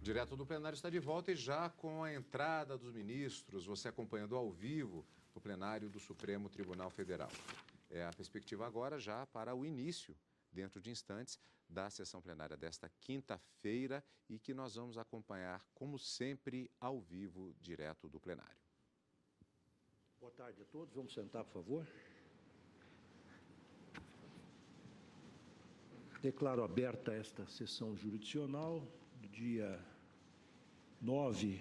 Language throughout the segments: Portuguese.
Direto do plenário está de volta e já com a entrada dos ministros, você acompanhando ao vivo no plenário do Supremo Tribunal Federal. É a perspectiva agora já para o início, dentro de instantes, da sessão plenária desta quinta-feira e que nós vamos acompanhar, como sempre, ao vivo, direto do plenário. Boa tarde a todos. Vamos sentar, por favor. Declaro aberta esta sessão jurisdicional do dia 9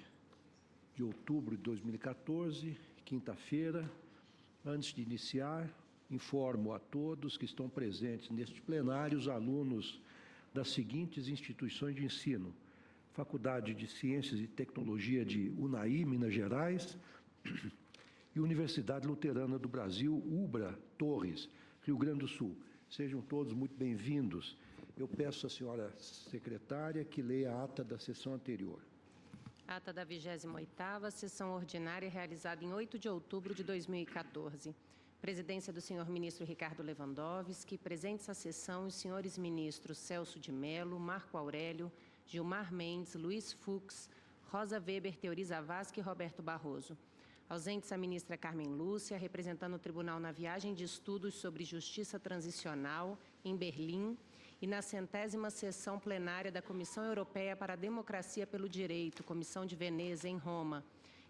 de outubro de 2014, quinta-feira. Antes de iniciar, informo a todos que estão presentes neste plenário os alunos das seguintes instituições de ensino: Faculdade de Ciências e Tecnologia de Unai, Minas Gerais, e Universidade Luterana do Brasil, UBRA, Torres, Rio Grande do Sul. Sejam todos muito bem-vindos. Eu peço à senhora secretária que leia a ata da sessão anterior. Ata da 28ª sessão ordinária realizada em 8 de outubro de 2014. Presidência do senhor ministro Ricardo Lewandowski, presentes à sessão os senhores ministros Celso de Mello, Marco Aurélio, Gilmar Mendes, Luiz Fux, Rosa Weber, Teori Zavascki e Roberto Barroso. Ausentes a ministra Carmen Lúcia, representando o tribunal na viagem de estudos sobre justiça transicional em Berlim e na 100ª sessão plenária da Comissão Europeia para a Democracia pelo Direito, Comissão de Veneza, em Roma,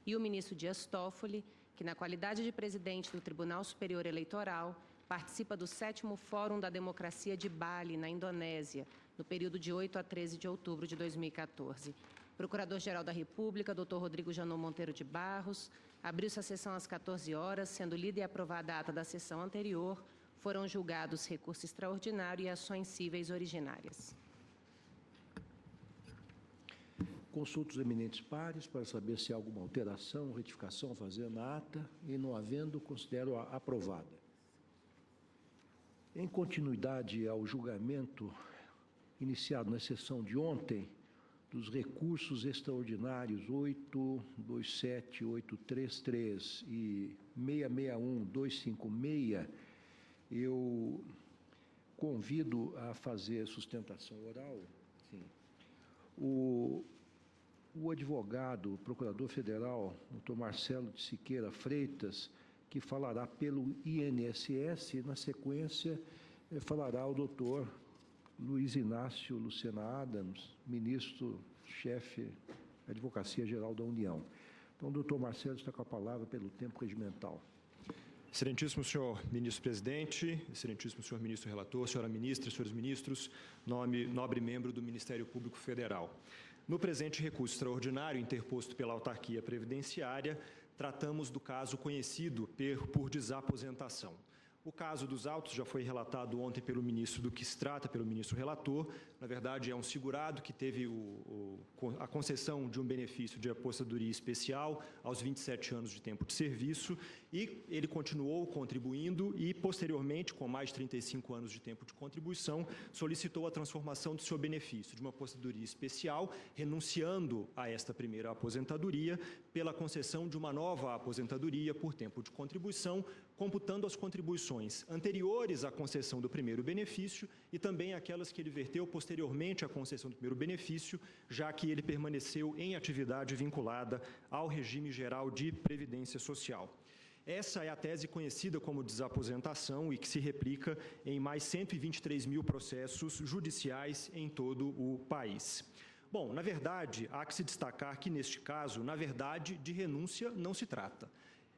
e o ministro Dias Toffoli, que, na qualidade de presidente do Tribunal Superior Eleitoral, participa do 7º Fórum da Democracia de Bali, na Indonésia, no período de 8 a 13 de outubro de 2014. Procurador-Geral da República, Dr. Rodrigo Janot Monteiro de Barros, abriu-se a sessão às 14 horas, sendo lida e aprovada a ata da sessão anterior, foram julgados recurso extraordinário e ações cíveis originárias. Consulto os eminentes pares para saber se há alguma alteração ou retificação a fazer na ata e, não havendo, considero-a aprovada. Em continuidade ao julgamento iniciado na sessão de ontem, dos recursos extraordinários 827, 833 e 661, 256, eu convido a fazer sustentação oral. Sim. O advogado, o procurador federal, Dr. Marcelo de Siqueira Freitas, que falará pelo INSS, e, na sequência, falará o doutor Luiz Inácio Lucena Adams, ministro-chefe da Advocacia Geral da União. Então, o doutor Marcelo está com a palavra pelo tempo regimental. Excelentíssimo senhor ministro-presidente, excelentíssimo senhor ministro-relator, senhora ministra, senhores ministros, nobre membro do Ministério Público Federal. No presente recurso extraordinário interposto pela autarquia previdenciária, tratamos do caso conhecido por desaposentação. O caso dos autos já foi relatado ontem pelo ministro do que se trata, pelo ministro relator. Na verdade, é um segurado que teve a concessão de um benefício de aposentadoria especial aos 27 anos de tempo de serviço e ele continuou contribuindo e, posteriormente, com mais de 35 anos de tempo de contribuição, solicitou a transformação do seu benefício de uma aposentadoria especial, renunciando a esta primeira aposentadoria pela concessão de uma nova aposentadoria por tempo de contribuição, computando as contribuições anteriores à concessão do primeiro benefício e também aquelas que ele verteu posteriormente à concessão do primeiro benefício, já que ele permaneceu em atividade vinculada ao regime geral de previdência social. Essa é a tese conhecida como desaposentação e que se replica em mais 123 mil processos judiciais em todo o país. Bom, na verdade, há que se destacar que, neste caso, na verdade, de renúncia não se trata.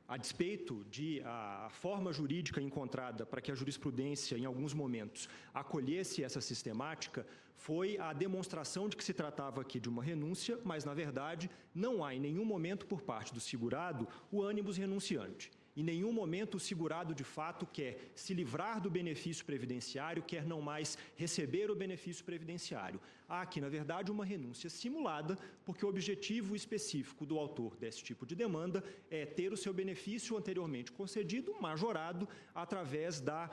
A despeito de a forma jurídica encontrada para que a jurisprudência, em alguns momentos, acolhesse essa sistemática, foi a demonstração de que se tratava aqui de uma renúncia, mas, na verdade, não há em nenhum momento, por parte do segurado, o ânimos renunciante. Em nenhum momento o segurado, de fato, quer se livrar do benefício previdenciário, quer não mais receber o benefício previdenciário. Há aqui, na verdade, uma renúncia simulada, porque o objetivo específico do autor desse tipo de demanda é ter o seu benefício anteriormente concedido majorado através da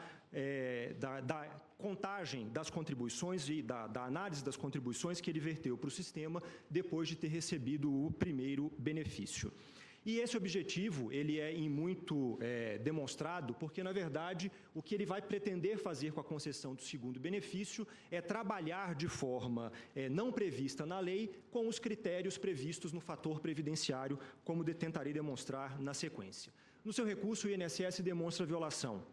contagem das contribuições e da análise das contribuições que ele verteu para o sistema depois de ter recebido o primeiro benefício. E esse objetivo, ele é em muito demonstrado, porque, na verdade, o que ele vai pretender fazer com a concessão do segundo benefício é trabalhar de forma não prevista na lei com os critérios previstos no fator previdenciário, como tentarei demonstrar na sequência. No seu recurso, o INSS demonstra violação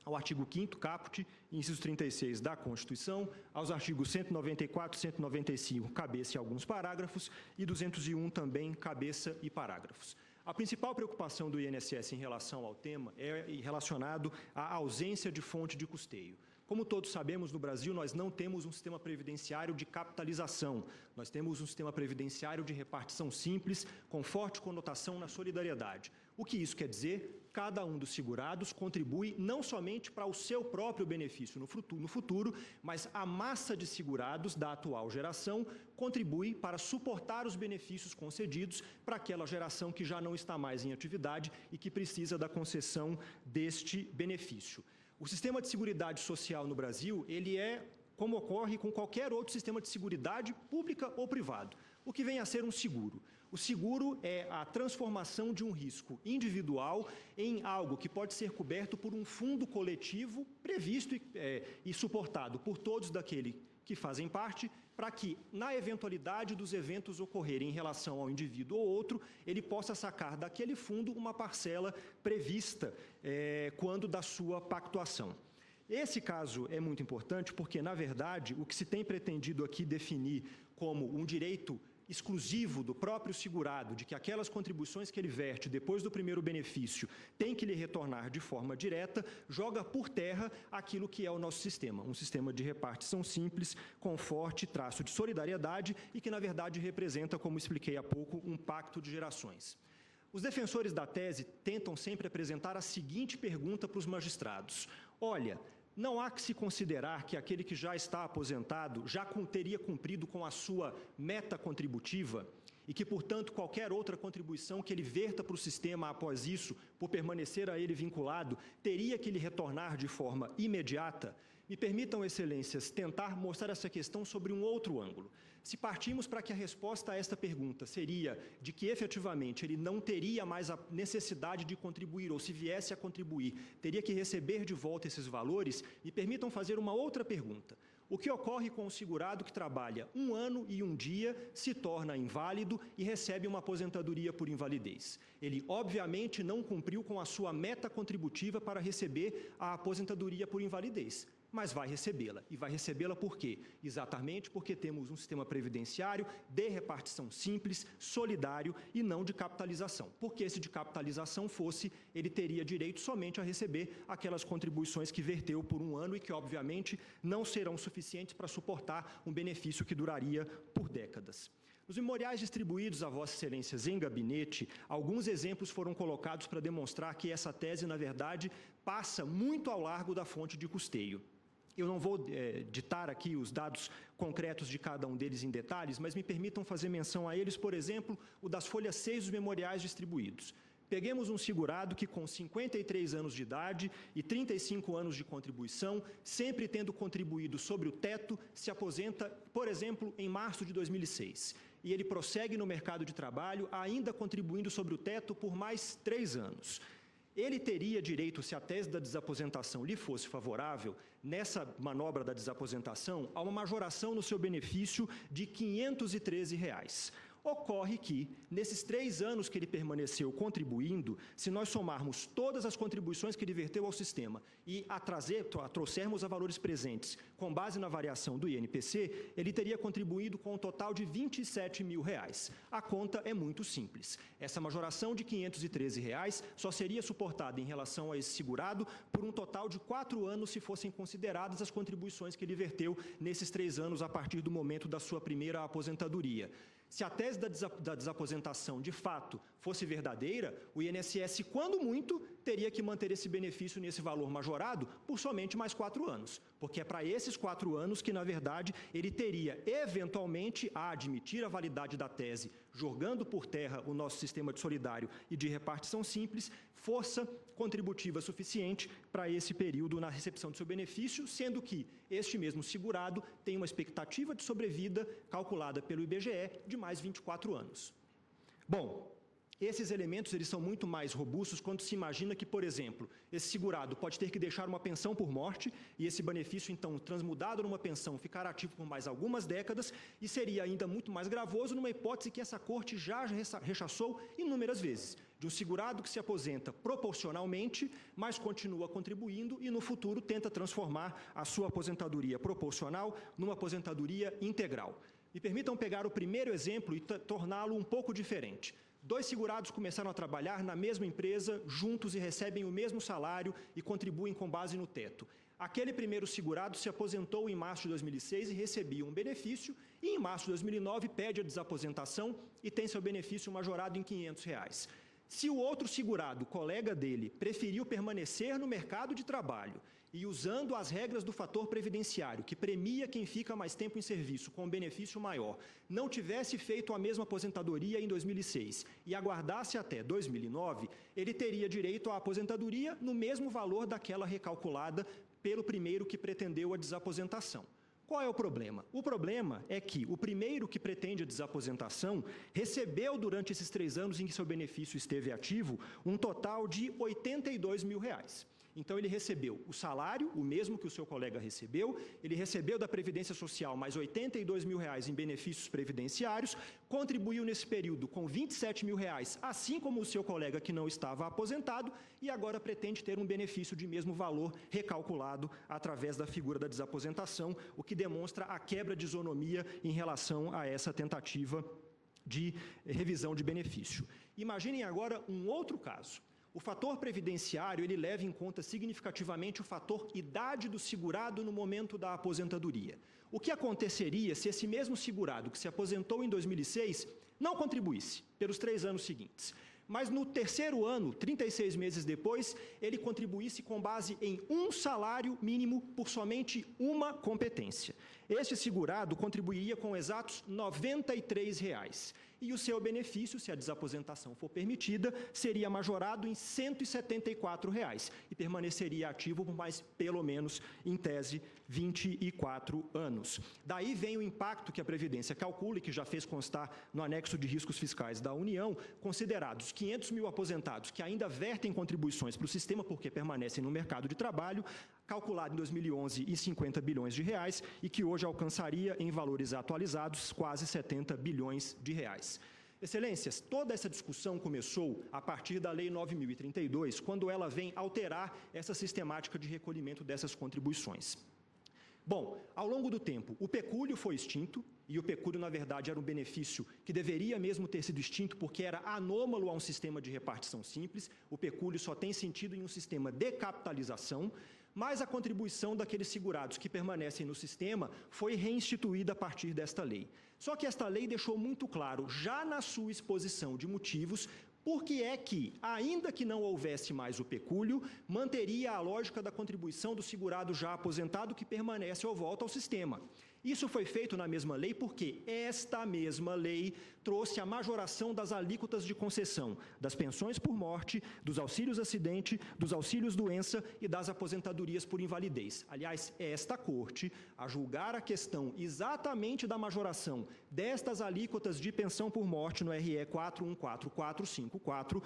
ao artigo 5º caput, inciso 36 da Constituição, aos artigos 194 e 195, cabeça e alguns parágrafos, e 201 também, cabeça e parágrafos. A principal preocupação do INSS em relação ao tema é relacionado à ausência de fonte de custeio. Como todos sabemos, no Brasil, nós não temos um sistema previdenciário de capitalização. Nós temos um sistema previdenciário de repartição simples, com forte conotação na solidariedade. O que isso quer dizer? Cada um dos segurados contribui não somente para o seu próprio benefício no futuro, mas a massa de segurados da atual geração contribui para suportar os benefícios concedidos para aquela geração que já não está mais em atividade e que precisa da concessão deste benefício. O sistema de seguridade social no Brasil, ele é como ocorre com qualquer outro sistema de seguridade pública ou privado. O que vem a ser um seguro? O seguro é a transformação de um risco individual em algo que pode ser coberto por um fundo coletivo previsto e suportado por todos daquele que fazem parte, para que, na eventualidade dos eventos ocorrerem em relação ao indivíduo ou outro, ele possa sacar daquele fundo uma parcela prevista quando da sua pactuação. Esse caso é muito importante porque, na verdade, o que se tem pretendido aqui definir como um direito exclusivo do próprio segurado, de que aquelas contribuições que ele verte depois do primeiro benefício tem que lhe retornar de forma direta, joga por terra aquilo que é o nosso sistema, um sistema de repartição simples, com forte traço de solidariedade e que, na verdade, representa, como expliquei há pouco, um pacto de gerações. Os defensores da tese tentam sempre apresentar a seguinte pergunta para os magistrados: olha, não há que se considerar que aquele que já está aposentado já teria cumprido com a sua meta contributiva e que, portanto, qualquer outra contribuição que ele verta para o sistema após isso, por permanecer a ele vinculado, teria que lhe retornar de forma imediata? Me permitam, excelências, tentar mostrar essa questão sobre um outro ângulo. Se partimos para que a resposta a esta pergunta seria de que, efetivamente, ele não teria mais a necessidade de contribuir, ou se viesse a contribuir, teria que receber de volta esses valores, me permitam fazer uma outra pergunta. O que ocorre com o segurado que trabalha 1 ano e 1 dia, se torna inválido e recebe uma aposentadoria por invalidez? Ele, obviamente, não cumpriu com a sua meta contributiva para receber a aposentadoria por invalidez, mas vai recebê-la. E vai recebê-la por quê? Exatamente porque temos um sistema previdenciário de repartição simples, solidário e não de capitalização. Porque se de capitalização fosse, ele teria direito somente a receber aquelas contribuições que verteu por 1 ano e que, obviamente, não serão suficientes para suportar um benefício que duraria por décadas. Nos memoriais distribuídos a Vossas Excelências em gabinete, alguns exemplos foram colocados para demonstrar que essa tese, na verdade, passa muito ao largo da fonte de custeio. Eu não vou ditar aqui os dados concretos de cada um deles em detalhes, mas me permitam fazer menção a eles, por exemplo, o das folhas 6 dos memoriais distribuídos. Peguemos um segurado que, com 53 anos de idade e 35 anos de contribuição, sempre tendo contribuído sobre o teto, se aposenta, por exemplo, em março de 2006. E ele prossegue no mercado de trabalho, ainda contribuindo sobre o teto por mais 3 anos. Ele teria direito, se a tese da desaposentação lhe fosse favorável, nessa manobra da desaposentação, a uma majoração no seu benefício de R$ 513. Ocorre que, nesses 3 anos que ele permaneceu contribuindo, se nós somarmos todas as contribuições que ele verteu ao sistema e trouxermos a valores presentes com base na variação do INPC, ele teria contribuído com um total de R$ 27 mil. A conta é muito simples. Essa majoração de R$ 513 só seria suportada em relação a esse segurado por um total de 4 anos se fossem consideradas as contribuições que ele verteu nesses 3 anos a partir do momento da sua primeira aposentadoria. Se a tese da desaposentação, de fato, fosse verdadeira, o INSS, quando muito, teria que manter esse benefício nesse valor majorado por somente mais 4 anos, porque é para esses 4 anos que, na verdade, ele teria, eventualmente, a admitir a validade da tese, jogando por terra o nosso sistema de solidário e de repartição simples, força contributiva suficiente para esse período na recepção do seu benefício, sendo que este mesmo segurado tem uma expectativa de sobrevida calculada pelo IBGE de mais 24 anos. Bom, Esses elementos eles são muito mais robustos quando se imagina que, por exemplo, esse segurado pode ter que deixar uma pensão por morte e esse benefício, então, transmudado numa pensão, ficar ativo por mais algumas décadas e seria ainda muito mais gravoso numa hipótese que essa Corte já rechaçou inúmeras vezes, de um segurado que se aposenta proporcionalmente, mas continua contribuindo e, no futuro, tenta transformar a sua aposentadoria proporcional numa aposentadoria integral. Me permitam pegar o primeiro exemplo e torná-lo um pouco diferente. 2 segurados começaram a trabalhar na mesma empresa, juntos e recebem o mesmo salário e contribuem com base no teto. Aquele primeiro segurado se aposentou em março de 2006 e recebia um benefício, e em março de 2009 pede a desaposentação e tem seu benefício majorado em R$ 500. Se o outro segurado, colega dele, preferiu permanecer no mercado de trabalho e usando as regras do fator previdenciário, que premia quem fica mais tempo em serviço com um benefício maior, não tivesse feito a mesma aposentadoria em 2006 e aguardasse até 2009, ele teria direito à aposentadoria no mesmo valor daquela recalculada pelo primeiro que pretendeu a desaposentação. Qual é o problema? O problema é que o primeiro que pretende a desaposentação recebeu, durante esses 3 anos em que seu benefício esteve ativo, um total de R$ 82 mil. Então, ele recebeu o salário, o mesmo que o seu colega recebeu, ele recebeu da Previdência Social mais R$ 82 mil em benefícios previdenciários, contribuiu nesse período com R$ 27 mil, assim como o seu colega que não estava aposentado, e agora pretende ter um benefício de mesmo valor recalculado através da figura da desaposentação, o que demonstra a quebra de isonomia em relação a essa tentativa de revisão de benefício. Imaginem agora um outro caso. O fator previdenciário, ele leva em conta significativamente o fator idade do segurado no momento da aposentadoria. O que aconteceria se esse mesmo segurado que se aposentou em 2006 não contribuísse pelos 3 anos seguintes? Mas no terceiro ano, 36 meses depois, ele contribuísse com base em um salário mínimo por somente uma competência. Este segurado contribuiria com exatos R$ 93. E o seu benefício, se a desaposentação for permitida, seria majorado em R$ 174 e permaneceria ativo por mais, pelo menos, em tese, 24 anos. Daí vem o impacto que a Previdência calcula e que já fez constar no anexo de riscos fiscais da União, considerados 500 mil aposentados que ainda vertem contribuições para o sistema porque permanecem no mercado de trabalho, calculado em 2011 em 50 bilhões de reais e que hoje alcançaria, em valores atualizados, quase 70 bilhões de reais. Excelências, toda essa discussão começou a partir da Lei 9.032, quando ela vem alterar essa sistemática de recolhimento dessas contribuições. Bom, ao longo do tempo, o pecúlio foi extinto, e o pecúlio, na verdade, era um benefício que deveria mesmo ter sido extinto porque era anômalo a um sistema de repartição simples. O pecúlio só tem sentido em um sistema de capitalização, mas a contribuição daqueles segurados que permanecem no sistema foi reinstituída a partir desta lei. Só que esta lei deixou muito claro, já na sua exposição de motivos, por que é que, ainda que não houvesse mais o pecúlio, manteria a lógica da contribuição do segurado já aposentado que permanece ou volta ao sistema. Isso foi feito na mesma lei porque esta mesma lei trouxe a majoração das alíquotas de concessão das pensões por morte, dos auxílios acidente, dos auxílios doença e das aposentadorias por invalidez. Aliás, esta Corte, a julgar a questão exatamente da majoração destas alíquotas de pensão por morte no RE 414454,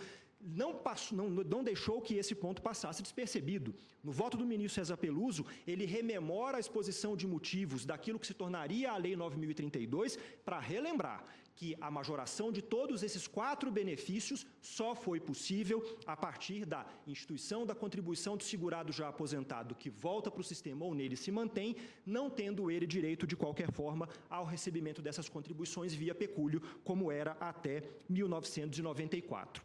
não deixou que esse ponto passasse despercebido. No voto do ministro César Peluso, ele rememora a exposição de motivos daquilo que se tornaria a Lei 9.032 para relembrar que a majoração de todos esses 4 benefícios só foi possível a partir da instituição da contribuição do segurado já aposentado que volta para o sistema ou nele se mantém, não tendo ele direito, de qualquer forma, ao recebimento dessas contribuições via pecúlio, como era até 1994.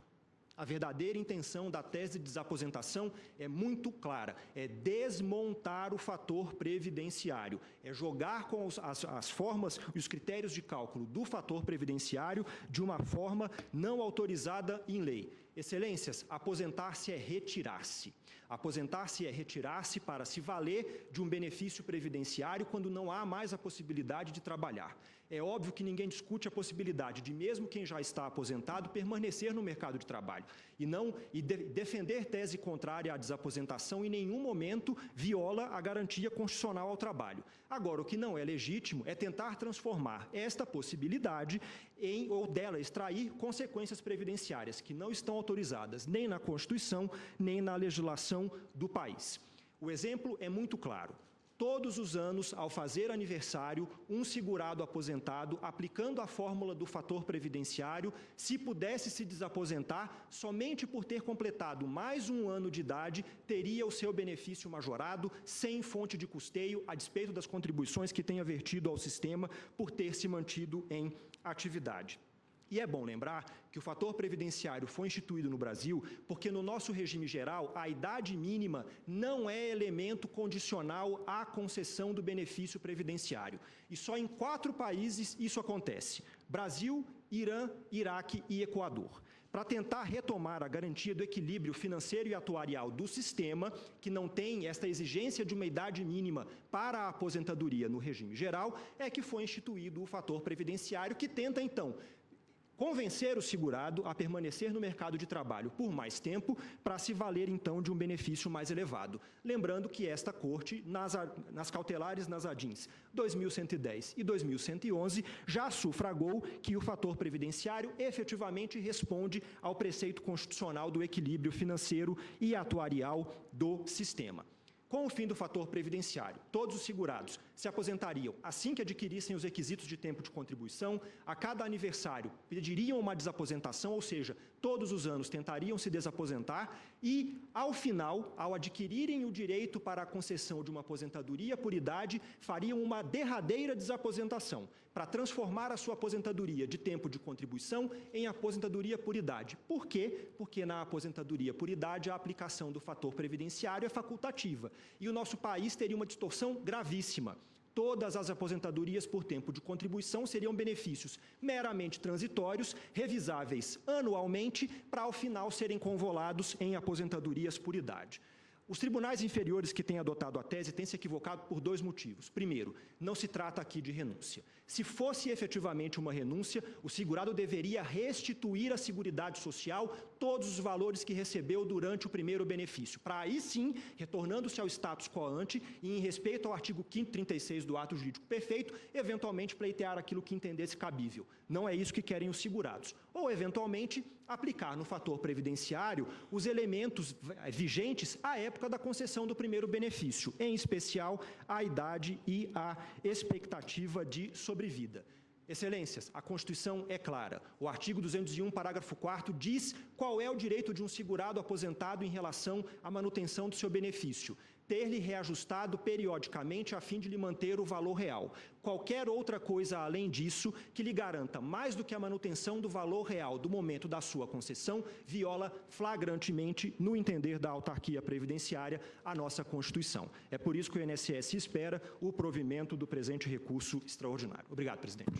A verdadeira intenção da tese de desaposentação é muito clara, é desmontar o fator previdenciário, é jogar com as formas e os critérios de cálculo do fator previdenciário de uma forma não autorizada em lei. Excelências, aposentar-se é retirar-se. Aposentar-se é retirar-se para se valer de um benefício previdenciário quando não há mais a possibilidade de trabalhar. É óbvio que ninguém discute a possibilidade de, mesmo quem já está aposentado, permanecer no mercado de trabalho e defender tese contrária à desaposentação em nenhum momento viola a garantia constitucional ao trabalho. Agora, o que não é legítimo é tentar transformar esta possibilidade ou dela extrair consequências previdenciárias que não estão autorizadas nem na Constituição, nem na legislação do país. O exemplo é muito claro. Todos os anos, ao fazer aniversário, um segurado aposentado, aplicando a fórmula do fator previdenciário, se pudesse se desaposentar, somente por ter completado mais um ano de idade, teria o seu benefício majorado, sem fonte de custeio, a despeito das contribuições que tenha vertido ao sistema por ter se mantido em atividade. E é bom lembrar que o fator previdenciário foi instituído no Brasil porque, no nosso regime geral, a idade mínima não é elemento condicional à concessão do benefício previdenciário. E só em 4 países isso acontece: Brasil, Irã, Iraque e Equador. Para tentar retomar a garantia do equilíbrio financeiro e atuarial do sistema, que não tem esta exigência de uma idade mínima para a aposentadoria no regime geral, é que foi instituído o fator previdenciário, que tenta, então, convencer o segurado a permanecer no mercado de trabalho por mais tempo para se valer, então, de um benefício mais elevado. Lembrando que esta Corte, nas cautelares nas ADINs 2110 e 2111, já sufragou que o fator previdenciário efetivamente responde ao preceito constitucional do equilíbrio financeiro e atuarial do sistema. Com o fim do fator previdenciário, todos os segurados se aposentariam assim que adquirissem os requisitos de tempo de contribuição, a cada aniversário pediriam uma desaposentação, ou seja, todos os anos tentariam se desaposentar e, ao final, ao adquirirem o direito para a concessão de uma aposentadoria por idade, fariam uma derradeira desaposentação, para transformar a sua aposentadoria de tempo de contribuição em aposentadoria por idade. Por quê? Porque na aposentadoria por idade a aplicação do fator previdenciário é facultativa. E o nosso país teria uma distorção gravíssima. Todas as aposentadorias por tempo de contribuição seriam benefícios meramente transitórios, revisáveis anualmente, para ao final serem convolados em aposentadorias por idade. Os tribunais inferiores que têm adotado a tese têm se equivocado por 2 motivos. Primeiro, não se trata aqui de renúncia. Se fosse efetivamente uma renúncia, o segurado deveria restituir à Seguridade Social todos os valores que recebeu durante o primeiro benefício, para aí sim, retornando-se ao status quo ante e em respeito ao artigo 5º 36 do ato jurídico perfeito, eventualmente pleitear aquilo que entendesse cabível. Não é isso que querem os segurados. Ou, eventualmente, aplicar no fator previdenciário os elementos vigentes à época da concessão do primeiro benefício, em especial a idade e a expectativa de sobrevida. Excelências, a Constituição é clara. O artigo 201, parágrafo 4º, diz qual é o direito de um segurado aposentado em relação à manutenção do seu benefício: ter-lhe reajustado periodicamente a fim de lhe manter o valor real. Qualquer outra coisa além disso que lhe garanta mais do que a manutenção do valor real do momento da sua concessão viola flagrantemente, no entender da autarquia previdenciária, a nossa Constituição. É por isso que o INSS espera o provimento do presente recurso extraordinário. Obrigado, presidente.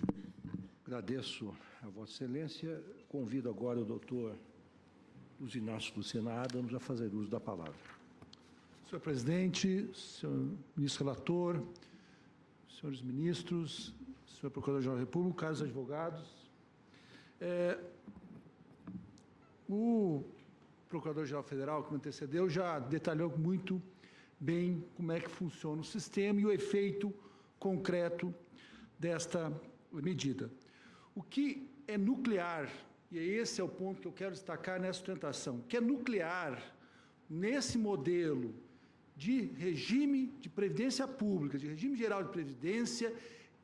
Agradeço a Vossa Excelência. Convido agora o doutor Luiz Inácio Lucena Adams a fazer uso da palavra. Senhor presidente, senhor ministro relator, senhores ministros, senhor procurador-geral da República, caros advogados, o procurador-geral federal que me antecedeu já detalhou muito bem como é que funciona o sistema e o efeito concreto desta medida. O que é nuclear, e esse é o ponto que eu quero destacar nessa sustentação, o que é nuclear nesse modelo de regime de previdência pública, de regime geral de previdência,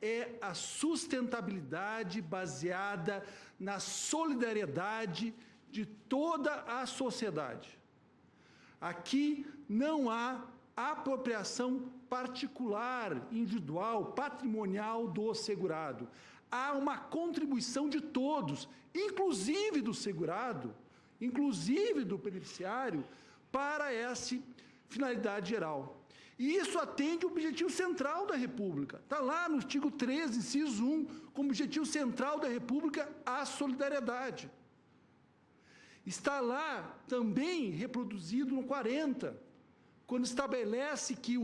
é a sustentabilidade baseada na solidariedade de toda a sociedade. Aqui não há apropriação particular, individual, patrimonial do segurado. Há uma contribuição de todos, inclusive do segurado, inclusive do beneficiário, para essa finalidade geral. E isso atende o objetivo central da República. Está lá no artigo 13, inciso 1, como objetivo central da República, a solidariedade. Está lá também reproduzido no 40, quando estabelece que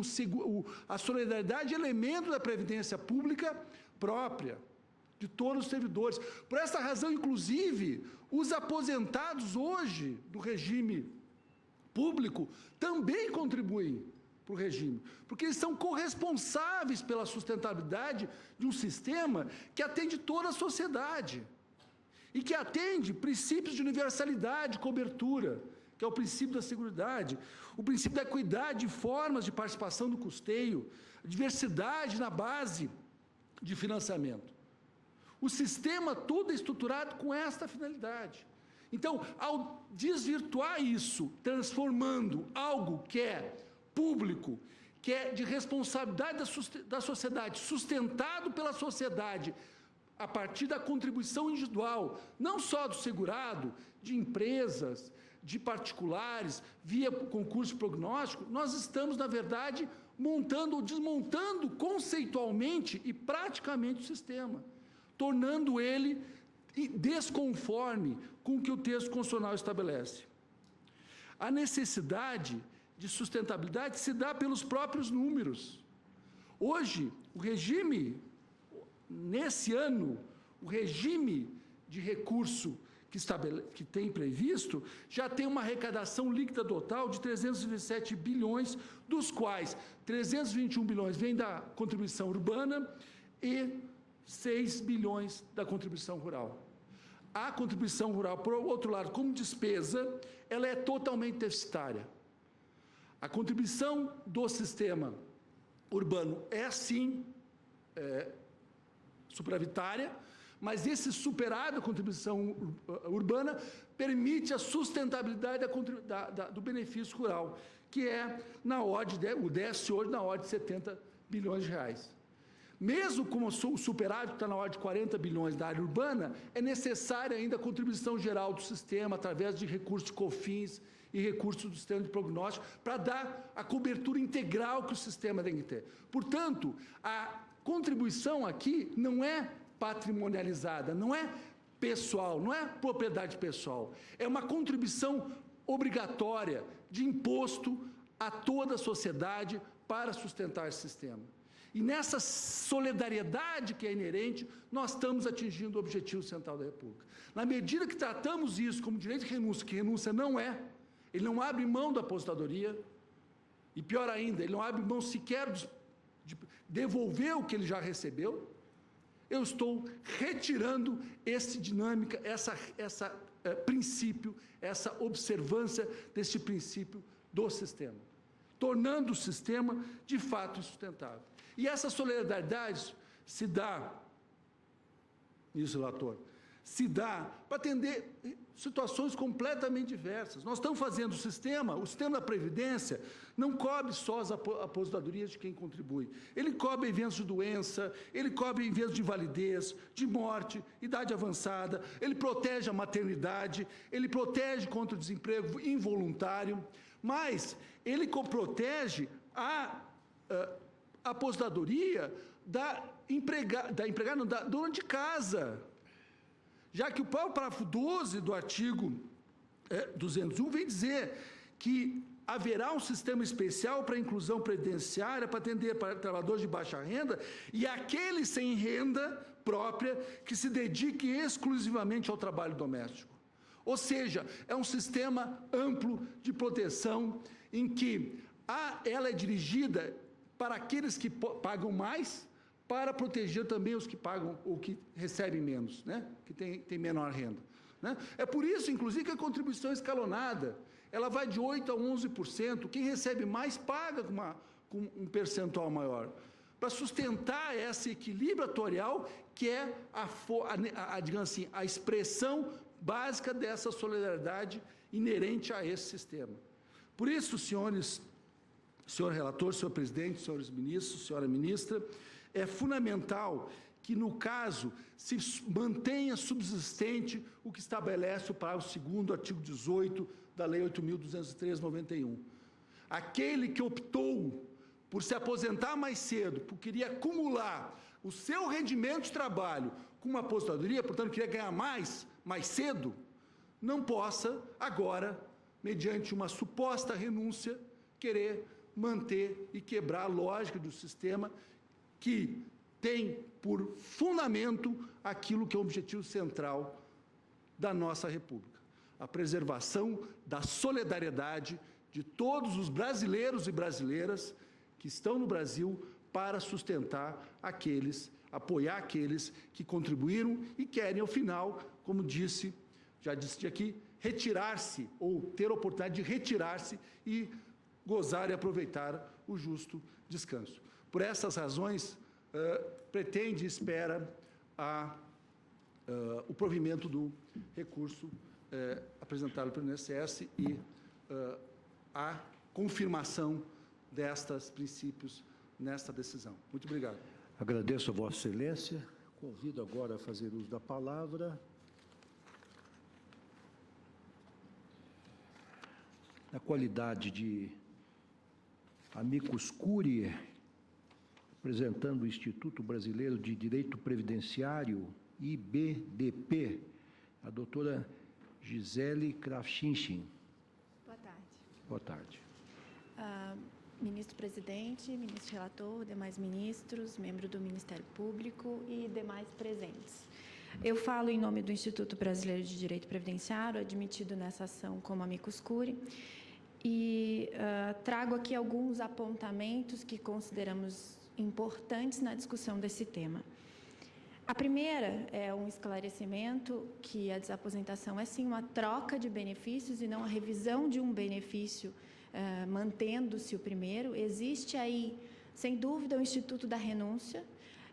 a solidariedade é elemento da previdência pública própria. de todos os servidores. Por essa razão, inclusive, os aposentados hoje do regime público também contribuem para o regime, porque eles são corresponsáveis pela sustentabilidade de um sistema que atende toda a sociedade e que atende princípios de universalidade, cobertura, que é o princípio da seguridade, o princípio da equidade de formas de participação no custeio, a diversidade na base de financiamento. O sistema todo é estruturado com esta finalidade. Então, ao desvirtuar isso, transformando algo que é público, que é de responsabilidade da sociedade, sustentado pela sociedade, a partir da contribuição individual, não só do segurado, de empresas, de particulares, via concurso de prognóstico, nós estamos, na verdade, montando ou desmontando conceitualmente e praticamente o sistema, tornando ele desconforme com o que o texto constitucional estabelece. A necessidade de sustentabilidade se dá pelos próprios números. Hoje, o regime, nesse ano, o regime de recurso que tem previsto, já tem uma arrecadação líquida total de 327 bilhões, dos quais 321 bilhões vêm da contribuição urbana e 6 bilhões da contribuição rural. A contribuição rural, por outro lado, como despesa, ela é totalmente deficitária. A contribuição do sistema urbano é, sim, superavitária, mas esse superávit da contribuição urbana permite a sustentabilidade do benefício rural, que é na ordem, o déficit hoje na ordem de 70 bilhões de reais. Mesmo como o superávit está na ordem de 40 bilhões da área urbana, é necessária ainda a contribuição geral do sistema, através de recursos de COFINS e recursos do sistema de prognóstico, para dar a cobertura integral que o sistema tem que ter. Portanto, a contribuição aqui não é patrimonializada, não é pessoal, não é propriedade pessoal, é uma contribuição obrigatória de imposto a toda a sociedade para sustentar esse sistema. E nessa solidariedade que é inerente, nós estamos atingindo o objetivo central da República. Na medida que tratamos isso como direito de renúncia, que renúncia não é, ele não abre mão da aposentadoria, e pior ainda, ele não abre mão sequer de devolver o que ele já recebeu, eu estou retirando essa dinâmica, esse princípio, essa observância desse princípio do sistema, tornando o sistema, de fato, insustentável. E essa solidariedade se dá, isso, relator, se dá para atender situações completamente diversas. Nós estamos fazendo o sistema da Previdência não cobre só as aposentadorias de quem contribui. Ele cobre eventos de doença, ele cobre eventos de invalidez, de morte, idade avançada, ele protege a maternidade, ele protege contra o desemprego involuntário, mas ele protege a aposentadoria da dona de casa, já que o parágrafo 12 do artigo 201 vem dizer que haverá um sistema especial para a inclusão previdenciária para atender para trabalhadores de baixa renda e aqueles sem renda própria que se dediquem exclusivamente ao trabalho doméstico. Ou seja, é um sistema amplo de proteção em que ela é dirigida para aqueles que pagam mais, para proteger também os que pagam ou que recebem menos, né? Que tem menor renda, né? É por isso, inclusive, que a contribuição escalonada, ela vai de 8% a 11%, quem recebe mais paga com um percentual maior, para sustentar esse equilíbrio atuarial que é digamos assim, a expressão básica dessa solidariedade inerente a esse sistema. Por isso, senhor relator, senhor presidente, senhores ministros, senhora ministra, é fundamental que, no caso, se mantenha subsistente o que estabelece o parágrafo 2º, artigo 18 da Lei 8.203/91. Aquele que optou por se aposentar mais cedo, porque queria acumular o seu rendimento de trabalho com uma aposentadoria, portanto, queria ganhar mais cedo, não possa, agora, mediante uma suposta renúncia, querer manter e quebrar a lógica do sistema que tem por fundamento aquilo que é o objetivo central da nossa República: a preservação da solidariedade de todos os brasileiros e brasileiras que estão no Brasil para sustentar aqueles, apoiar aqueles que contribuíram e querem, ao final, como disse, já disse aqui, retirar-se ou ter a oportunidade de retirar-se e gozar e aproveitar o justo descanso. Por essas razões, pretende e espera o provimento do recurso apresentado pelo INSS e a confirmação destes princípios nesta decisão. Muito obrigado. Agradeço a Vossa Excelência. Convido agora a fazer uso da palavra na qualidade de amicus curiae, representando o Instituto Brasileiro de Direito Previdenciário, IBDP, a doutora Gisele Krafchinchin. Boa tarde. Boa tarde. Ministro-presidente, ministro-relator, demais ministros, membro do Ministério Público e demais presentes. Eu falo em nome do Instituto Brasileiro de Direito Previdenciário, admitido nessa ação como amicus curiae, e trago aqui alguns apontamentos que consideramos importantes na discussão desse tema. A primeira é um esclarecimento que a desaposentação é sim uma troca de benefícios e não a revisão de um benefício mantendo-se o primeiro. Existe aí, sem dúvida, o Instituto da Renúncia.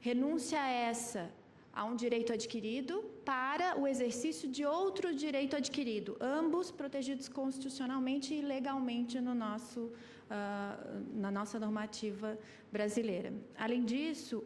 Renúncia essa a um direito adquirido para o exercício de outro direito adquirido, ambos protegidos constitucionalmente e legalmente no na nossa normativa brasileira. Além disso,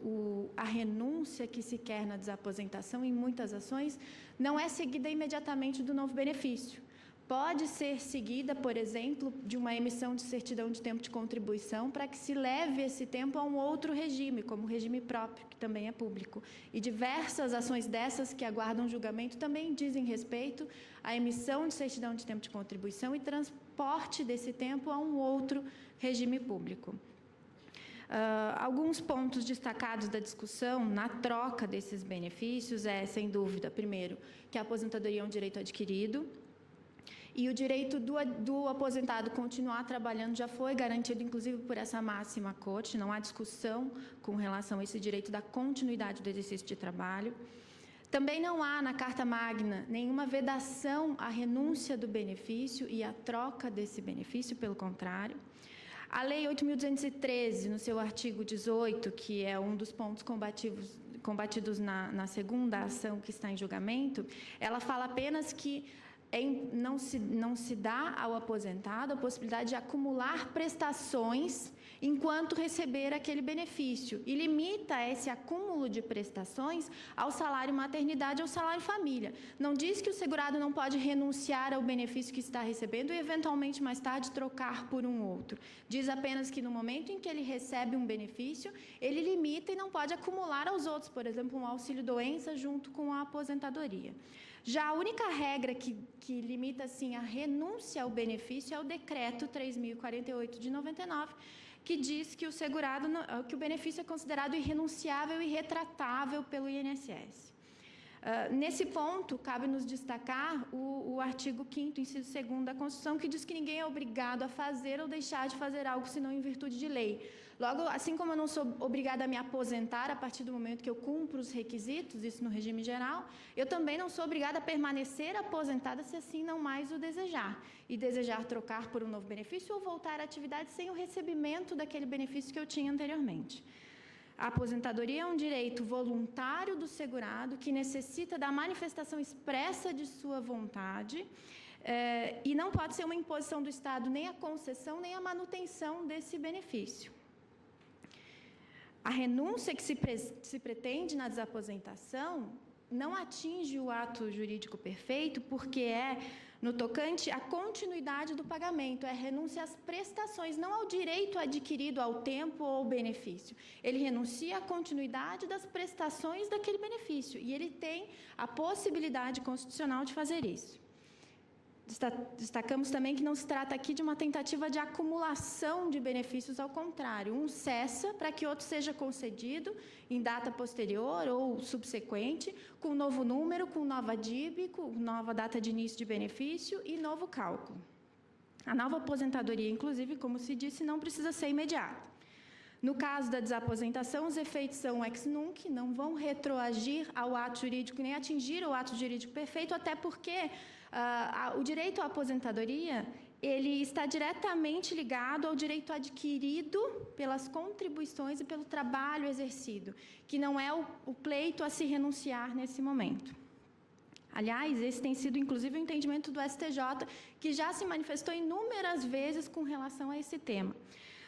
a renúncia que se quer na desaposentação, em muitas ações, não é seguida imediatamente do novo benefício. Pode ser seguida, por exemplo, de uma emissão de certidão de tempo de contribuição para que se leve esse tempo a um outro regime, como o regime próprio, que também é público. E diversas ações dessas que aguardam julgamento também dizem respeito à emissão de certidão de tempo de contribuição e transporte desse tempo a um outro regime público. Alguns pontos destacados da discussão na troca desses benefícios sem dúvida, primeiro, que a aposentadoria é um direito adquirido, e o direito do aposentado continuar trabalhando já foi garantido, inclusive, por essa máxima corte. Não há discussão com relação a esse direito da continuidade do exercício de trabalho. Também não há, na Carta Magna, nenhuma vedação à renúncia do benefício e à troca desse benefício, pelo contrário. A Lei 8.213, no seu artigo 18, que é um dos pontos combatidos na segunda ação que está em julgamento, ela fala apenas que não se dá ao aposentado a possibilidade de acumular prestações enquanto receber aquele benefício e limita esse acúmulo de prestações ao salário maternidade ou salário família. Não diz que o segurado não pode renunciar ao benefício que está recebendo e, eventualmente, mais tarde, trocar por um outro. Diz apenas que, no momento em que ele recebe um benefício, ele limita e não pode acumular aos outros, por exemplo, um auxílio-doença junto com a aposentadoria. Já a única regra que limita, assim, a renúncia ao benefício é o Decreto 3.048 de 99, que diz que que o benefício é considerado irrenunciável e retratável pelo INSS. Nesse ponto, cabe-nos destacar o artigo 5º, inciso 2º da Constituição, que diz que ninguém é obrigado a fazer ou deixar de fazer algo, senão em virtude de lei. Logo, assim como eu não sou obrigada a me aposentar a partir do momento que eu cumpro os requisitos, isso no regime geral, eu também não sou obrigada a permanecer aposentada se assim não mais o desejar, e desejar trocar por um novo benefício ou voltar à atividade sem o recebimento daquele benefício que eu tinha anteriormente. A aposentadoria é um direito voluntário do segurado que necessita da manifestação expressa de sua vontade e não pode ser uma imposição do Estado nem a concessão nem a manutenção desse benefício. A renúncia que se pretende na desaposentação não atinge o ato jurídico perfeito porque é, no tocante à continuidade do pagamento, é renúncia às prestações, não ao direito adquirido ao tempo ou ao benefício. Ele renuncia à continuidade das prestações daquele benefício e ele tem a possibilidade constitucional de fazer isso. Destacamos também que não se trata aqui de uma tentativa de acumulação de benefícios, ao contrário, um cessa para que outro seja concedido em data posterior ou subsequente, com novo número, com nova DIB, com nova data de início de benefício e novo cálculo. A nova aposentadoria, inclusive, como se disse, não precisa ser imediata. No caso da desaposentação, os efeitos são ex nunc, não vão retroagir ao ato jurídico, nem atingir o ato jurídico perfeito, até porque o direito à aposentadoria, ele está diretamente ligado ao direito adquirido pelas contribuições e pelo trabalho exercido, que não é o pleito a se renunciar nesse momento. Aliás, esse tem sido, inclusive, o entendimento do STJ, que já se manifestou inúmeras vezes com relação a esse tema.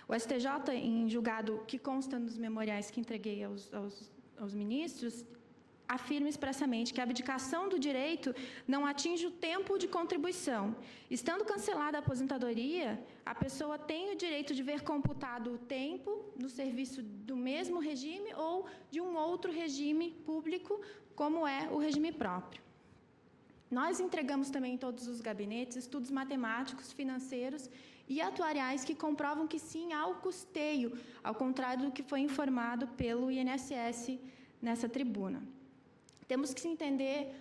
O STJ, em julgado que consta nos memoriais que entreguei aos ministros, afirma expressamente que a abdicação do direito não atinge o tempo de contribuição. Estando cancelada a aposentadoria, a pessoa tem o direito de ver computado o tempo no serviço do mesmo regime ou de um outro regime público, como é o regime próprio. Nós entregamos também em todos os gabinetes estudos matemáticos, financeiros e atuariais que comprovam que sim, há o custeio, ao contrário do que foi informado pelo INSS nessa tribuna. Temos que entender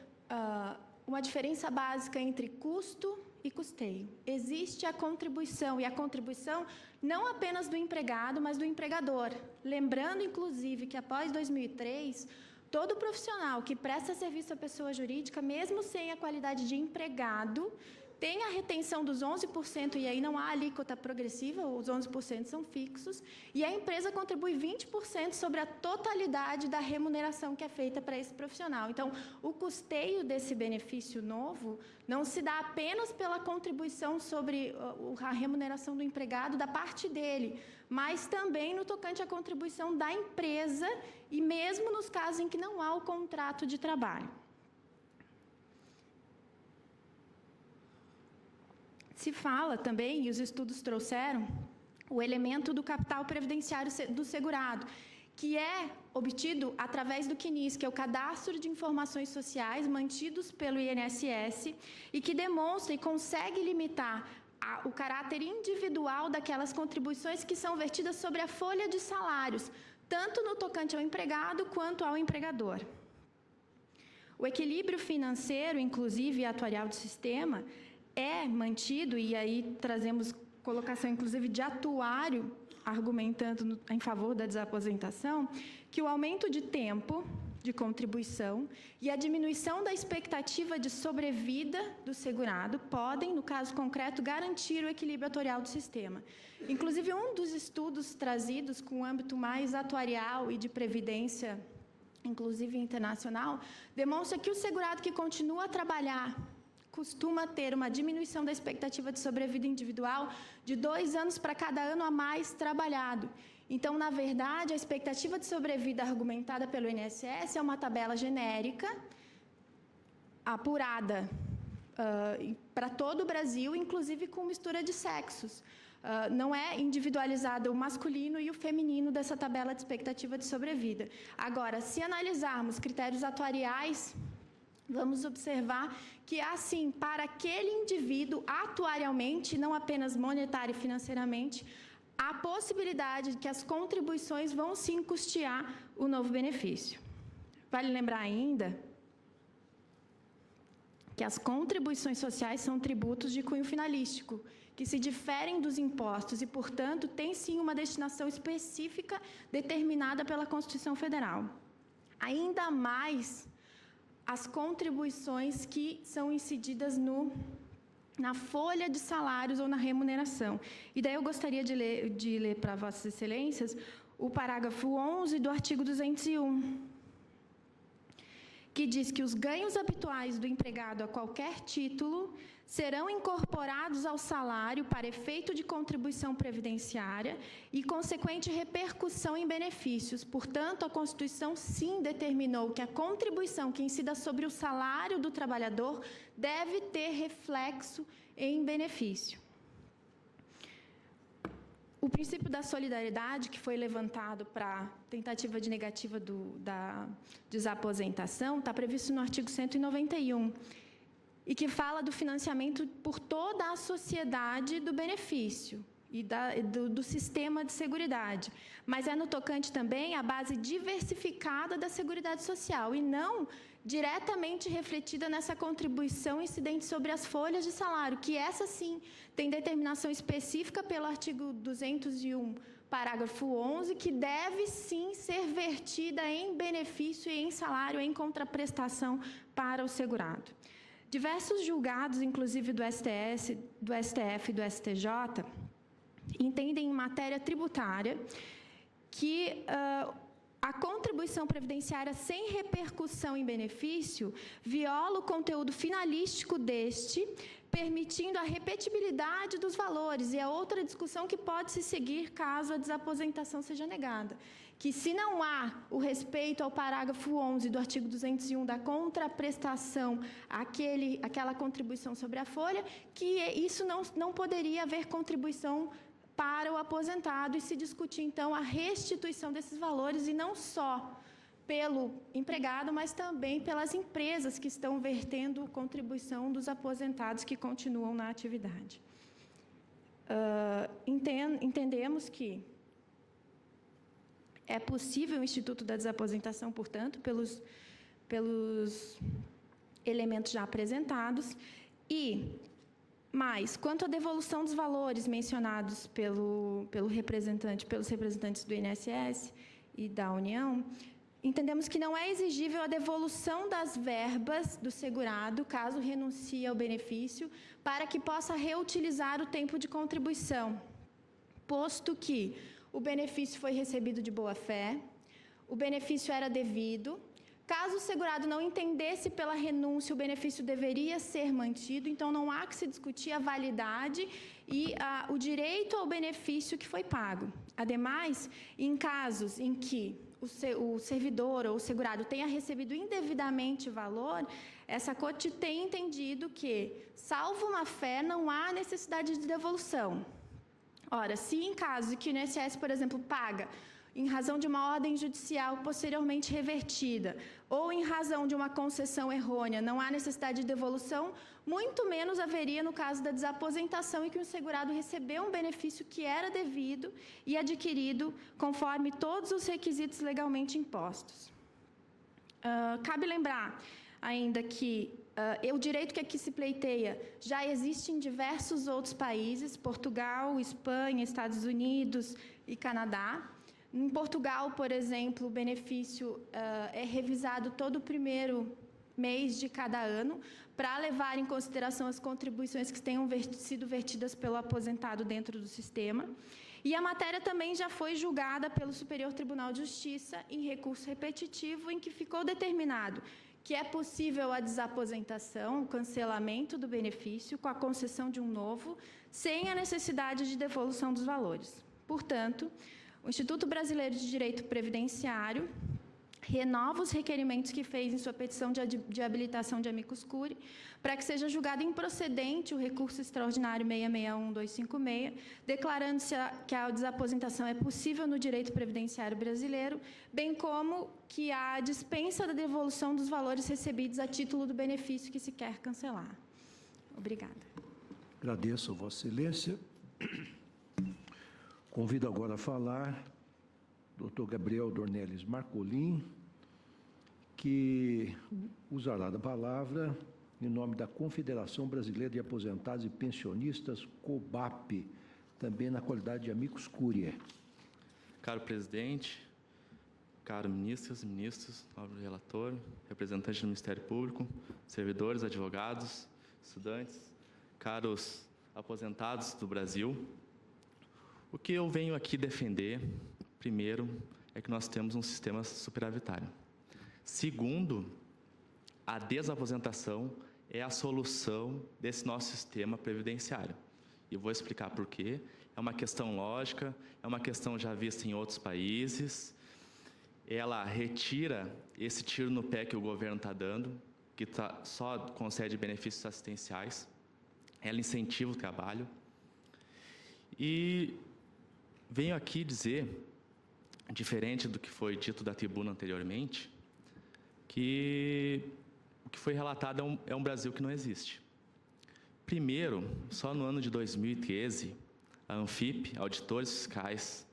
uma diferença básica entre custo e custeio. Existe a contribuição, e a contribuição não apenas do empregado, mas do empregador. Lembrando, inclusive, que após 2003, todo profissional que presta serviço à pessoa jurídica, mesmo sem a qualidade de empregado, tem a retenção dos 11%, e aí não há alíquota progressiva, os 11% são fixos, e a empresa contribui 20% sobre a totalidade da remuneração que é feita para esse profissional. Então, o custeio desse benefício novo não se dá apenas pela contribuição sobre a remuneração do empregado da parte dele, mas também no tocante à contribuição da empresa, e mesmo nos casos em que não há o contrato de trabalho. Se fala também, e os estudos trouxeram, o elemento do capital previdenciário do segurado, que é obtido através do CNIS, que é o Cadastro de Informações Sociais, mantidos pelo INSS, e que demonstra e consegue limitar o caráter individual daquelas contribuições que são vertidas sobre a folha de salários, tanto no tocante ao empregado quanto ao empregador. O equilíbrio financeiro, inclusive, e atuarial do sistema, é mantido, e aí trazemos colocação, inclusive, de atuário, argumentando em favor da desaposentação, que o aumento de tempo de contribuição e a diminuição da expectativa de sobrevida do segurado podem, no caso concreto, garantir o equilíbrio atuarial do sistema. Inclusive, um dos estudos trazidos com o âmbito mais atuarial e de previdência, inclusive internacional, demonstra que o segurado que continua a trabalhar costuma ter uma diminuição da expectativa de sobrevida individual de 2 anos para cada ano a mais trabalhado. Então, na verdade, a expectativa de sobrevida argumentada pelo INSS é uma tabela genérica, apurada para todo o Brasil, inclusive com mistura de sexos. Não é individualizado o masculino e o feminino dessa tabela de expectativa de sobrevida. Agora, se analisarmos critérios atuariais, vamos observar que, assim, para aquele indivíduo, atuarialmente, não apenas monetário e financeiramente, há possibilidade de que as contribuições vão sim custear o novo benefício. Vale lembrar ainda que as contribuições sociais são tributos de cunho finalístico, que se diferem dos impostos e, portanto, têm sim uma destinação específica determinada pela Constituição Federal. Ainda mais as contribuições que são incididas na folha de salários ou na remuneração. E daí eu gostaria de ler para Vossas Excelências o parágrafo 11 do artigo 201, que diz que os ganhos habituais do empregado a qualquer título serão incorporados ao salário para efeito de contribuição previdenciária e consequente repercussão em benefícios. Portanto, a Constituição sim determinou que a contribuição que incida sobre o salário do trabalhador deve ter reflexo em benefício. O princípio da solidariedade, que foi levantado para a tentativa de negativa da desaposentação, está previsto no artigo 191. e que fala do financiamento por toda a sociedade do benefício e do sistema de seguridade, mas é no tocante também à base diversificada da Seguridade Social e não diretamente refletida nessa contribuição incidente sobre as folhas de salário, que essa sim tem determinação específica pelo artigo 201, parágrafo 11, que deve sim ser vertida em benefício e em salário em contraprestação para o segurado. Diversos julgados, inclusive do STF e do STJ, entendem em matéria tributária que a contribuição previdenciária sem repercussão em benefício viola o conteúdo finalístico deste, permitindo a repetibilidade dos valores, e é outra discussão que pode se seguir caso a desaposentação seja negada, que se não há o respeito ao parágrafo 11 do artigo 201 da contraprestação àquela contribuição sobre a folha, que isso não poderia haver contribuição para o aposentado e se discutir, então, a restituição desses valores, e não só pelo empregado, mas também pelas empresas que estão vertendo contribuição dos aposentados que continuam na atividade. Entendemos que é possível o Instituto da Desaposentação, portanto, pelos elementos já apresentados, mas, quanto à devolução dos valores mencionados pelos representantes do INSS e da União, entendemos que não é exigível a devolução das verbas do segurado, caso renuncie ao benefício, para que possa reutilizar o tempo de contribuição, posto que o benefício foi recebido de boa-fé, o benefício era devido. Caso o segurado não entendesse pela renúncia, o benefício deveria ser mantido, então não há que se discutir a validade e o direito ao benefício que foi pago. Ademais, em casos em que o servidor ou o segurado tenha recebido indevidamente valor, essa corte tem entendido que, salvo uma fé, não há necessidade de devolução. Ora, se em caso que o INSS, por exemplo, paga em razão de uma ordem judicial posteriormente revertida, ou em razão de uma concessão errônea, não há necessidade de devolução, muito menos haveria no caso da desaposentação, em que o segurado recebeu um benefício que era devido e adquirido conforme todos os requisitos legalmente impostos. Cabe lembrar ainda que o direito que aqui se pleiteia já existe em diversos outros países, Portugal, Espanha, Estados Unidos e Canadá. Em Portugal, por exemplo, o benefício é revisado todo o primeiro mês de cada ano, para levar em consideração as contribuições que tenham sido vertidas pelo aposentado dentro do sistema. E a matéria também já foi julgada pelo Superior Tribunal de Justiça em recurso repetitivo, em que ficou determinado que é possível a desaposentação, o cancelamento do benefício com a concessão de um novo, sem a necessidade de devolução dos valores. Portanto, o Instituto Brasileiro de Direito Previdenciário renova os requerimentos que fez em sua petição de habilitação de amicus curiae, para que seja julgado improcedente o recurso extraordinário 661-256, declarando-se que a desaposentação é possível no direito previdenciário brasileiro, bem como que a dispensa da devolução dos valores recebidos a título do benefício que se quer cancelar. Obrigada. Agradeço a Vossa Excelência. Convido agora a falar o Dr. Gabriel Dornelles Marcolin, que usará da palavra em nome da Confederação Brasileira de Aposentados e Pensionistas, COBAP, também na qualidade de amicus curiae. Caro presidente, caro ministros, nobre relator, representante do Ministério Público, servidores, advogados, estudantes, caros aposentados do Brasil, o que eu venho aqui defender, primeiro, é que nós temos um sistema superavitário. Segundo, a desaposentação é a solução desse nosso sistema previdenciário. E vou explicar por quê. É uma questão lógica, é uma questão já vista em outros países. Ela retira esse tiro no pé que o governo está dando, que só concede benefícios assistenciais. Ela incentiva o trabalho. E venho aqui dizer, diferente do que foi dito da tribuna anteriormente, que o que foi relatado é um Brasil que não existe. Primeiro, só no ano de 2013, a Anfip, auditores fiscais,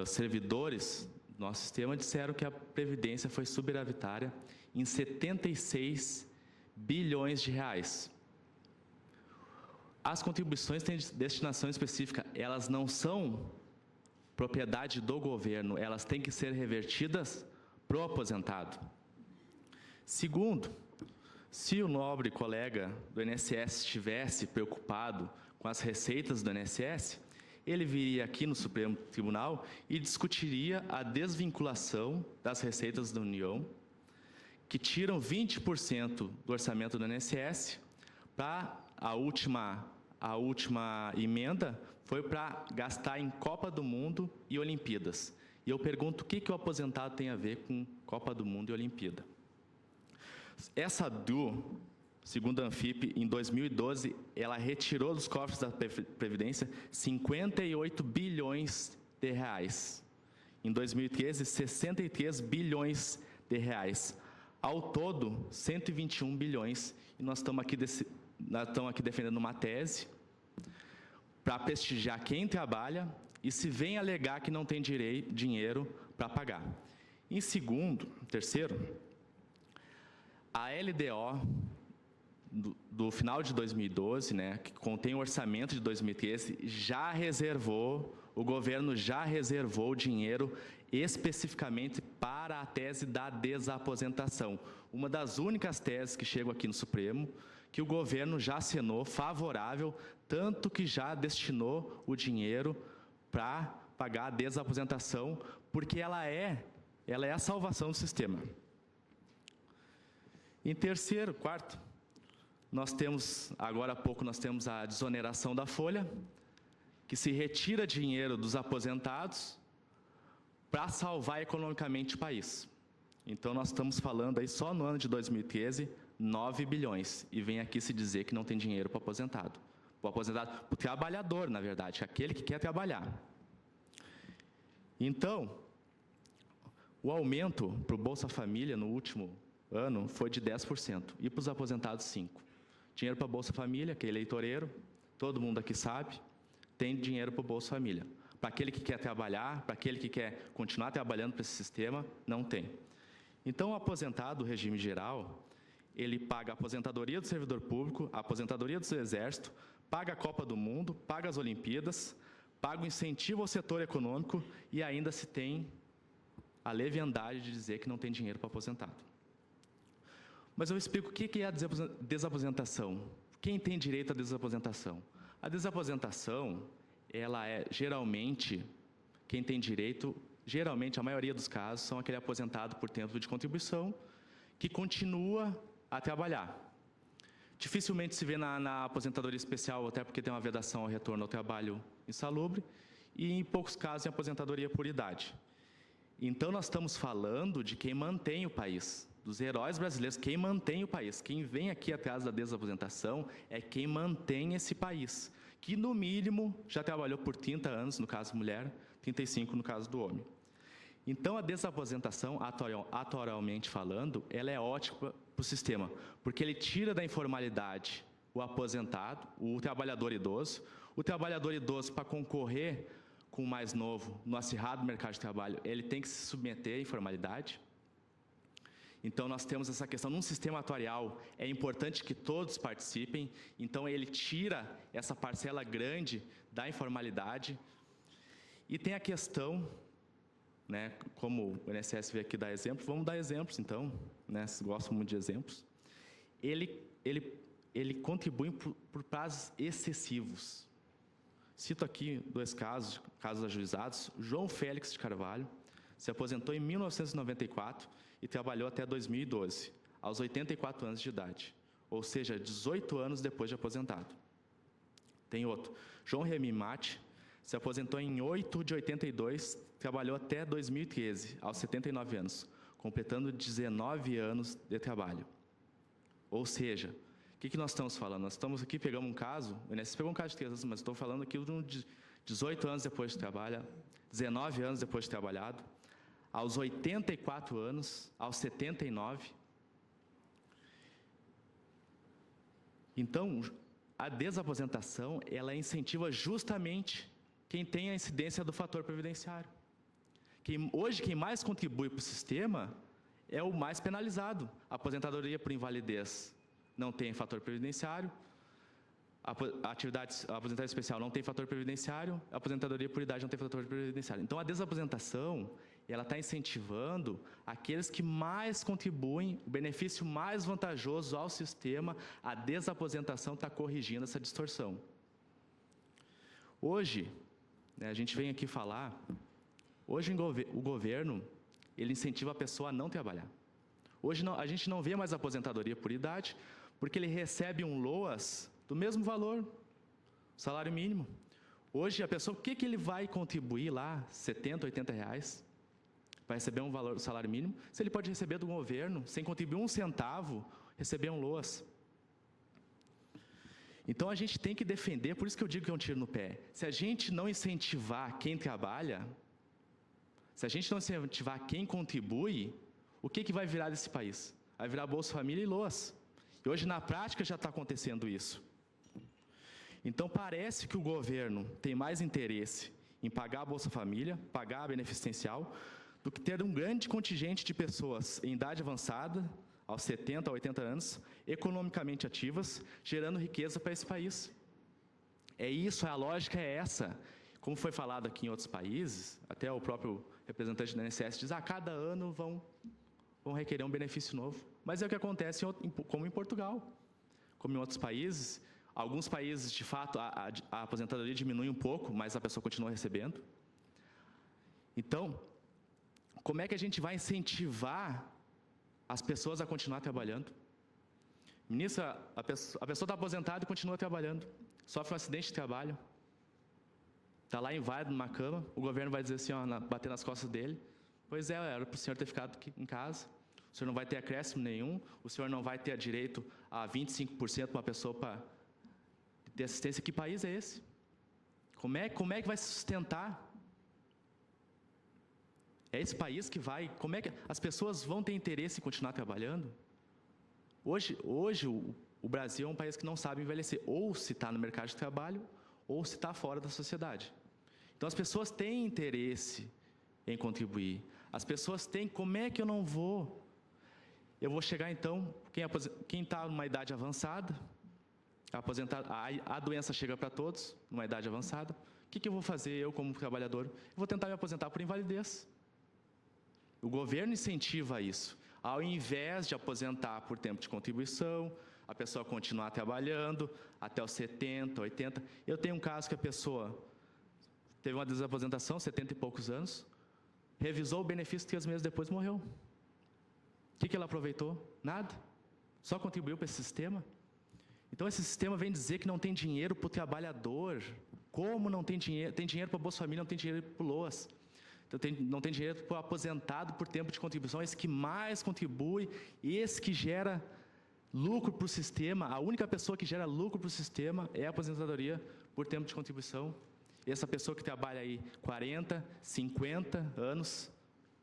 servidores do nosso sistema disseram que a Previdência foi superavitária em 76 bilhões de reais. As contribuições têm destinação específica, elas não são propriedade do governo, elas têm que ser revertidas para o aposentado. Segundo, se o nobre colega do INSS estivesse preocupado com as receitas do INSS, ele viria aqui no Supremo Tribunal e discutiria a desvinculação das receitas da União, que tiram 20% do orçamento do INSS, para a última emenda foi para gastar em Copa do Mundo e Olimpíadas. E eu pergunto, o que o aposentado tem a ver com Copa do Mundo e Olimpíada? Essa DU, segundo a Anfip, em 2012, ela retirou dos cofres da Previdência 58 bilhões de reais. Em 2013, 63 bilhões de reais. Ao todo, 121 bilhões. E nós estamos aqui defendendo uma tese para prestigiar quem trabalha e se vem alegar que não tem dinheiro para pagar. Terceiro, a LDO do final de 2012, que contém o orçamento de 2013, o governo já reservou dinheiro especificamente para a tese da desaposentação. Uma das únicas teses que chegam aqui no Supremo, que o governo já assinou favorável, tanto que já destinou o dinheiro para pagar a desaposentação, porque ela é a salvação do sistema. Em quarto, agora há pouco nós temos a desoneração da folha, que se retira dinheiro dos aposentados para salvar economicamente o país. Então, nós estamos falando aí só no ano de 2013, 9 bilhões. E vem aqui se dizer que não tem dinheiro para o aposentado. Para o trabalhador, na verdade, aquele que quer trabalhar. Então, o aumento para o Bolsa Família no último ano foi de 10%, e para os aposentados 5%. Dinheiro para a Bolsa Família, que é eleitoreiro, todo mundo aqui sabe, tem dinheiro para o Bolsa Família. Para aquele que quer trabalhar, para aquele que quer continuar trabalhando para esse sistema, não tem. Então, o aposentado do regime geral, ele paga a aposentadoria do servidor público, a aposentadoria do Exército, paga a Copa do Mundo, paga as Olimpíadas, paga o incentivo ao setor econômico e ainda se tem a leviandade de dizer que não tem dinheiro para aposentado. Mas eu explico o que é a desaposentação. Quem tem direito à desaposentação? A desaposentação, ela é geralmente, quem tem direito, geralmente a maioria dos casos, são aquele aposentado por tempo de contribuição que continua a trabalhar. Dificilmente se vê na aposentadoria especial, até porque tem uma vedação ao retorno ao trabalho insalubre, e em poucos casos em aposentadoria por idade. Então nós estamos falando de quem mantém o país, dos heróis brasileiros, quem mantém o país. Quem vem aqui atrás da desaposentação é quem mantém esse país, que no mínimo já trabalhou por 30 anos, no caso mulher, 35 no caso do homem. Então a desaposentação, atualmente falando, ela é ótima para o sistema, porque ele tira da informalidade o aposentado, o trabalhador idoso. O trabalhador idoso, para concorrer com o mais novo no acirrado mercado de trabalho, ele tem que se submeter à informalidade. Então, nós temos essa questão, num sistema atuarial, é importante que todos participem, então ele tira essa parcela grande da informalidade. E tem a questão, como o INSS veio aqui dar exemplo, vamos dar exemplos então, vocês gostam muito de exemplos. Ele contribui por prazos excessivos. Cito aqui 2 casos ajuizados. João Félix de Carvalho se aposentou em 1994 e trabalhou até 2012, aos 84 anos de idade, ou seja, 18 anos depois de aposentado. Tem outro. João Remy Mate se aposentou em 8 de 82, trabalhou até 2013, aos 79 anos, completando 19 anos de trabalho. Ou seja, o que nós estamos falando? Nós estamos aqui, pegamos um caso, o INSS pegou um caso de 3 anos, mas estou falando aqui de 18 anos depois de trabalhar, 19 anos depois de trabalhado, aos 84 anos, aos 79, Então, a desaposentação, ela incentiva justamente quem tem a incidência do fator previdenciário. Hoje, quem mais contribui para o sistema é o mais penalizado. A aposentadoria por invalidez não tem fator previdenciário, a aposentadoria especial não tem fator previdenciário, a aposentadoria por idade não tem fator previdenciário. Então, a desaposentação, ela está incentivando aqueles que mais contribuem, o benefício mais vantajoso ao sistema, a desaposentação está corrigindo essa distorção. Hoje, a gente vem aqui falar, hoje o governo, ele incentiva a pessoa a não trabalhar. Hoje a gente não vê mais aposentadoria por idade, porque ele recebe um LOAS do mesmo valor, salário mínimo. Hoje a pessoa, o que ele vai contribuir lá, 70, 80 reais, para receber um valor do salário mínimo, se ele pode receber do governo, sem contribuir um centavo, receber um LOAS. Então a gente tem que defender, por isso que eu digo que é um tiro no pé. Se a gente não incentivar quem trabalha, se a gente não incentivar quem contribui, o que vai virar desse país? Vai virar Bolsa Família e LOAS. E hoje, na prática, já está acontecendo isso. Então, parece que o governo tem mais interesse em pagar a Bolsa Família, pagar a beneficial, do que ter um grande contingente de pessoas em idade avançada, aos 70, 80 anos, economicamente ativas, gerando riqueza para esse país. É isso, a lógica é essa. Como foi falado aqui em outros países, até o próprio representante da INSS diz, a cada ano vão requerer um benefício novo. Mas é o que acontece como em Portugal, como em outros países. Alguns países, de fato, a aposentadoria diminui um pouco, mas a pessoa continua recebendo. Então, como é que a gente vai incentivar as pessoas a continuar trabalhando? Ministra, a pessoa está aposentada e continua trabalhando, sofre um acidente de trabalho, está lá inválido numa cama, o governo vai dizer assim, bater nas costas dele, pois era para o senhor ter ficado aqui em casa, o senhor não vai ter acréscimo nenhum, o senhor não vai ter direito a 25% para uma pessoa para ter assistência. Que país é esse? Como é que vai se sustentar? É esse país que vai... Como é que as pessoas vão ter interesse em continuar trabalhando? Hoje o Brasil é um país que não sabe envelhecer, ou se está no mercado de trabalho, ou se está fora da sociedade. Então, as pessoas têm interesse em contribuir. As pessoas têm... Como é que eu não vou? Eu vou chegar, então, quem está numa idade avançada, a doença chega para todos, numa idade avançada, o que eu vou fazer, eu como trabalhador? Eu vou tentar me aposentar por invalidez. O governo incentiva isso. Ao invés de aposentar por tempo de contribuição, a pessoa continuar trabalhando até os 70, 80. Eu tenho um caso que a pessoa teve uma desaposentação, 70 e poucos anos, revisou o benefício 3 meses depois morreu. O que ela aproveitou? Nada. Só contribuiu para esse sistema. Então, esse sistema vem dizer que não tem dinheiro para o trabalhador. Como não tem dinheiro? Tem dinheiro para a Bolsa Família, não tem dinheiro para o LOAS. Então, não tem dinheiro para o aposentado por tempo de contribuição. Esse que mais contribui, esse que gera lucro para o sistema. A única pessoa que gera lucro para o sistema é a aposentadoria por tempo de contribuição. Essa pessoa que trabalha aí 40, 50 anos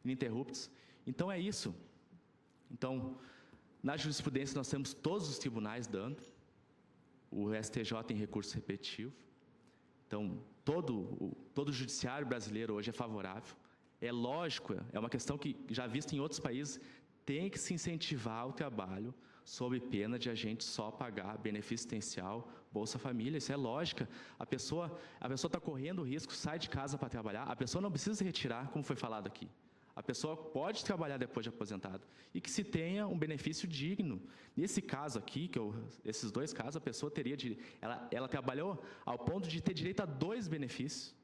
ininterruptos. Então, é isso. Então, na jurisprudência, nós temos todos os tribunais dando. O STJ tem recurso repetitivo. Então, todo o judiciário brasileiro hoje é favorável. É lógico, é uma questão que, já vista em outros países, tem que se incentivar o trabalho sob pena de a gente só pagar benefício assistencial, Bolsa Família. Isso é lógica. A pessoa está correndo o risco, sai de casa para trabalhar, a pessoa não precisa se retirar, como foi falado aqui. A pessoa pode trabalhar depois de aposentado e que se tenha um benefício digno. Nesse caso aqui, esses dois casos, a pessoa teria ela trabalhou ao ponto de ter direito a 2 benefícios.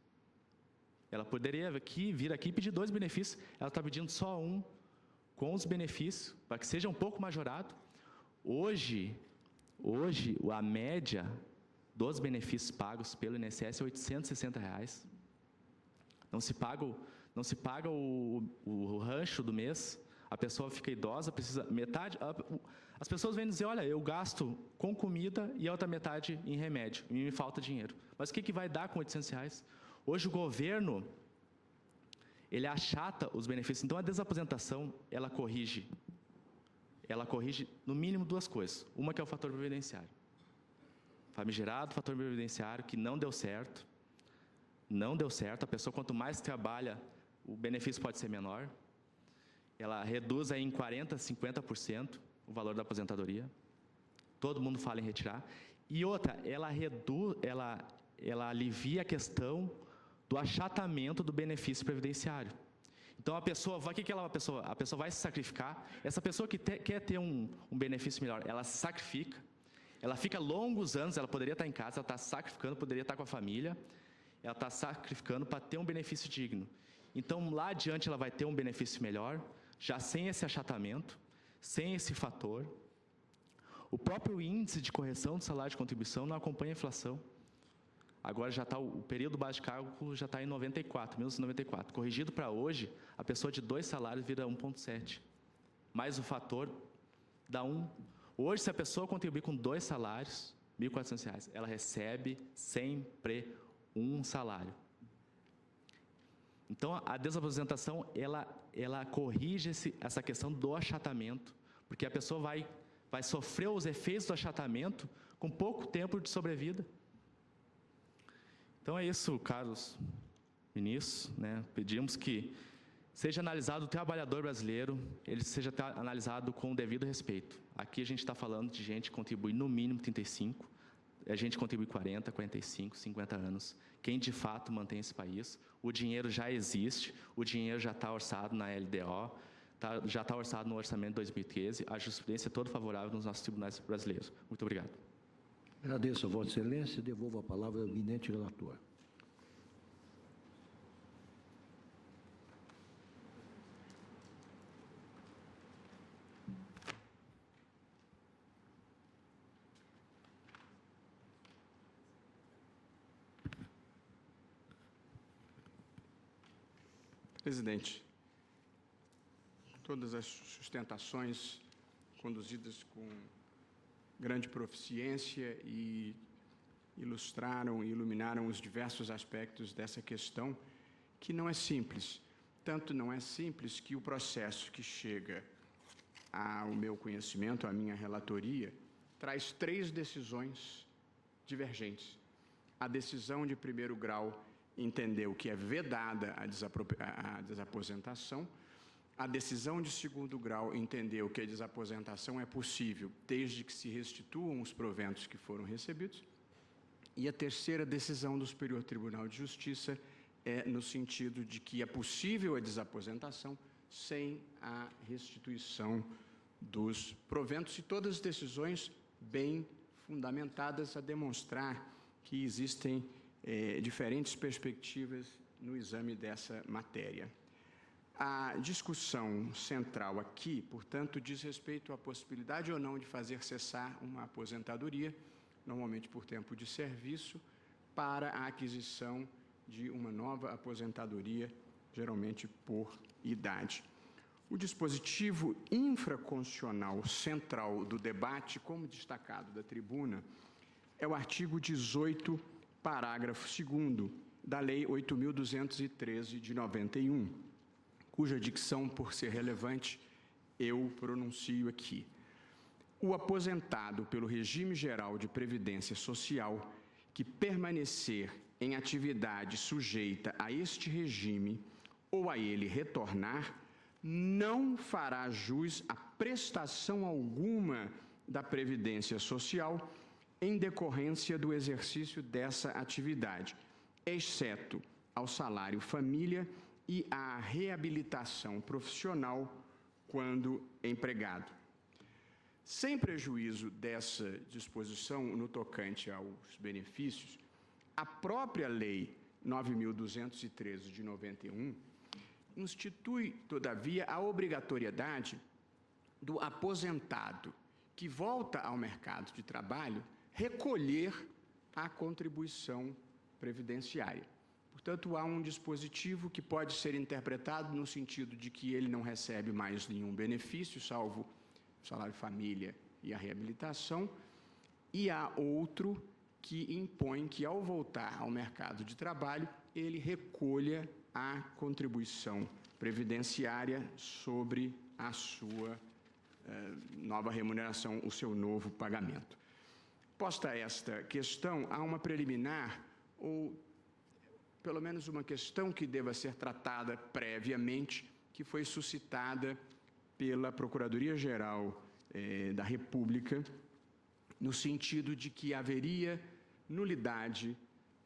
Ela poderia vir aqui e pedir 2 benefícios. Ela está pedindo só um, com os benefícios, para que seja um pouco majorado. Hoje, a média dos benefícios pagos pelo INSS é R$ 860. Não se paga o rancho do mês, a pessoa fica idosa, precisa metade. As pessoas vêm dizer, olha, eu gasto com comida e a outra metade em remédio, e me falta dinheiro. Mas o que vai dar com R$ 800? Hoje o governo, ele achata os benefícios. Então, a desaposentação, ela corrige no mínimo 2 coisas. Uma que é o fator previdenciário. famigerado fator previdenciário que não deu certo. Não deu certo. A pessoa, quanto mais trabalha, o benefício pode ser menor. Ela reduz aí em 40%, 50% o valor da aposentadoria. Todo mundo fala em retirar. E outra, ela alivia a questão do achatamento do benefício previdenciário. Então, a pessoa vai se sacrificar. Essa pessoa que quer ter um benefício melhor, ela se sacrifica. Ela fica longos anos, ela poderia estar em casa, ela está sacrificando, poderia estar com a família. Ela está sacrificando para ter um benefício digno. Então, lá adiante, ela vai ter um benefício melhor, já sem esse achatamento, sem esse fator. O próprio índice de correção do salário de contribuição não acompanha a inflação. Agora já está, o período base de cálculo já está em 1994. Corrigido para hoje, a pessoa de 2 salários vira 1,7. Mais o fator dá 1. Hoje, se a pessoa contribuir com 2 salários, R$ 1.400, ela recebe sempre um salário. Então, a desaposentação, ela corrige essa questão do achatamento, porque a pessoa vai sofrer os efeitos do achatamento com pouco tempo de sobrevida. Então, é isso, caros ministros, né? Pedimos que seja analisado o trabalhador brasileiro, ele seja analisado com o devido respeito. Aqui a gente está falando de gente que contribui no mínimo 35, a gente contribui 40, 45, 50 anos. Quem de fato mantém esse país, o dinheiro já existe, o dinheiro já está orçado na LDO, já está orçado no orçamento de 2013, a jurisprudência é toda favorável nos nossos tribunais brasileiros. Muito obrigado. Agradeço a Vossa Excelência e devolvo a palavra ao eminente relator. Presidente, todas as sustentações conduzidas com grande proficiência e ilustraram e iluminaram os diversos aspectos dessa questão, que não é simples. Tanto não é simples que o processo que chega ao meu conhecimento, à minha relatoria, traz 3 decisões divergentes. A decisão de primeiro grau entendeu que é vedada a desaposentação. A decisão de segundo grau entendeu que a desaposentação é possível desde que se restituam os proventos que foram recebidos. E a terceira decisão do Superior Tribunal de Justiça é no sentido de que é possível a desaposentação sem a restituição dos proventos, e todas as decisões bem fundamentadas a demonstrar que existem diferentes perspectivas no exame dessa matéria. A discussão central aqui, portanto, diz respeito à possibilidade ou não de fazer cessar uma aposentadoria, normalmente por tempo de serviço, para a aquisição de uma nova aposentadoria, geralmente por idade. O dispositivo infraconstitucional central do debate, como destacado da tribuna, é o artigo 18, parágrafo 2º da Lei 8.213 de 91, cuja dicção, por ser relevante, eu pronuncio aqui. O aposentado pelo regime geral de previdência social que permanecer em atividade sujeita a este regime ou a ele retornar, não fará jus a prestação alguma da previdência social em decorrência do exercício dessa atividade, exceto ao salário família e à reabilitação profissional quando empregado. Sem prejuízo dessa disposição no tocante aos benefícios, a própria Lei 9.213 de 91 institui, todavia, a obrigatoriedade do aposentado que volta ao mercado de trabalho recolher a contribuição previdenciária. Portanto, há um dispositivo que pode ser interpretado no sentido de que ele não recebe mais nenhum benefício, salvo o salário família e a reabilitação, e há outro que impõe que, ao voltar ao mercado de trabalho, ele recolha a contribuição previdenciária sobre a sua nova remuneração, o seu novo pagamento. Posta esta questão, há uma preliminar, ou pelo menos uma questão que deva ser tratada previamente, que foi suscitada pela Procuradoria-Geral da República, no sentido de que haveria nulidade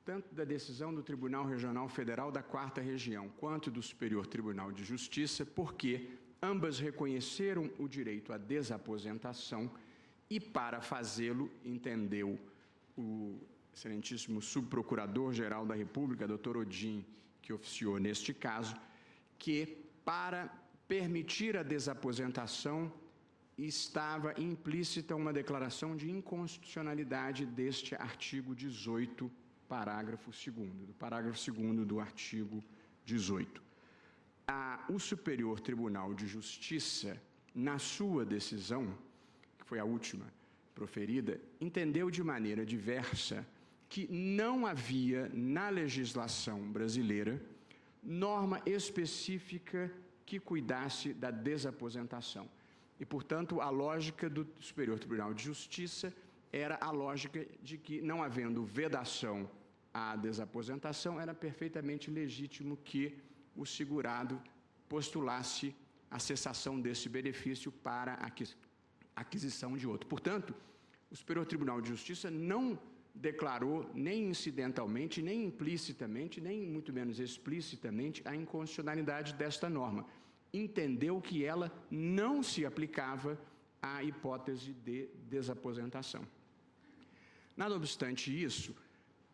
tanto da decisão do Tribunal Regional Federal da 4ª Região quanto do Superior Tribunal de Justiça, porque ambas reconheceram o direito à desaposentação e, para fazê-lo, entendeu o excelentíssimo Subprocurador-Geral da República, Dr. Odin, que oficiou neste caso, que, para permitir a desaposentação, estava implícita uma declaração de inconstitucionalidade deste artigo 18, parágrafo 2º, do parágrafo 2º do artigo 18. O Superior Tribunal de Justiça, na sua decisão, que foi a última proferida, entendeu de maneira diversa que não havia na legislação brasileira norma específica que cuidasse da desaposentação. E, portanto, a lógica do Superior Tribunal de Justiça era a lógica de que, não havendo vedação à desaposentação, era perfeitamente legítimo que o segurado postulasse a cessação desse benefício para a aquisição de outro. Portanto, o Superior Tribunal de Justiça não declarou nem incidentalmente, nem implicitamente, nem muito menos explicitamente a inconstitucionalidade desta norma. Entendeu que ela não se aplicava à hipótese de desaposentação. Nada obstante isso,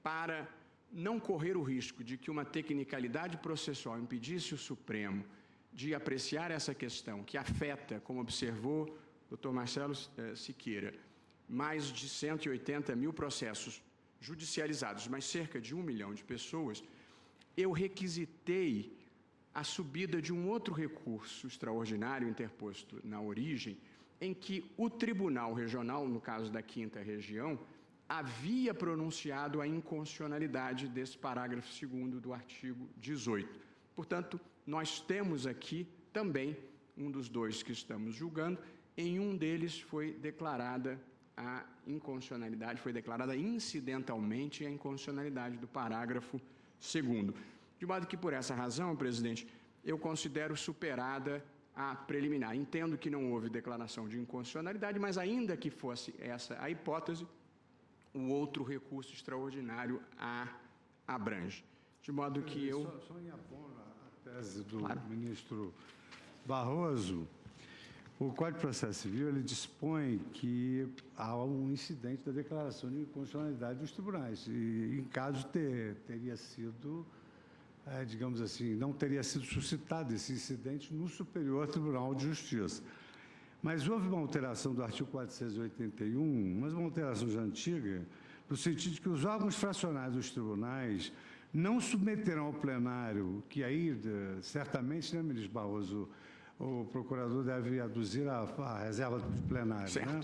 para não correr o risco de que uma tecnicalidade processual impedisse o Supremo de apreciar essa questão, que afeta, como observou o Dr. Marcelo Siqueira, mais de 180 mil processos judicializados, mas cerca de 1 milhão de pessoas, eu requisitei a subida de um outro recurso extraordinário interposto na origem, em que o Tribunal Regional, no caso da 5ª Região, havia pronunciado a inconstitucionalidade desse parágrafo 2º do artigo 18. Portanto, nós temos aqui também um dos dois que estamos julgando. Em um deles foi declarada a inconstitucionalidade, foi declarada incidentalmente a inconstitucionalidade do parágrafo 2º. De modo que, por essa razão, presidente, eu considero superada a preliminar. Entendo que não houve declaração de inconstitucionalidade, mas ainda que fosse essa a hipótese, o outro recurso extraordinário a abrange. De modo que eu... Só em abono à tese do ministro Barroso, o Código de Processo Civil ele dispõe que há um incidente da declaração de inconstitucionalidade dos tribunais. E, em caso, teria sido, digamos assim, não teria sido suscitado esse incidente no Superior Tribunal de Justiça. Mas houve uma alteração do artigo 481, mas uma alteração já antiga, no sentido de que os órgãos fracionários dos tribunais não submeterão ao plenário, que aí, certamente, né, ministro Barroso, o procurador deve aduzir a reserva do plenário. Certo. Né?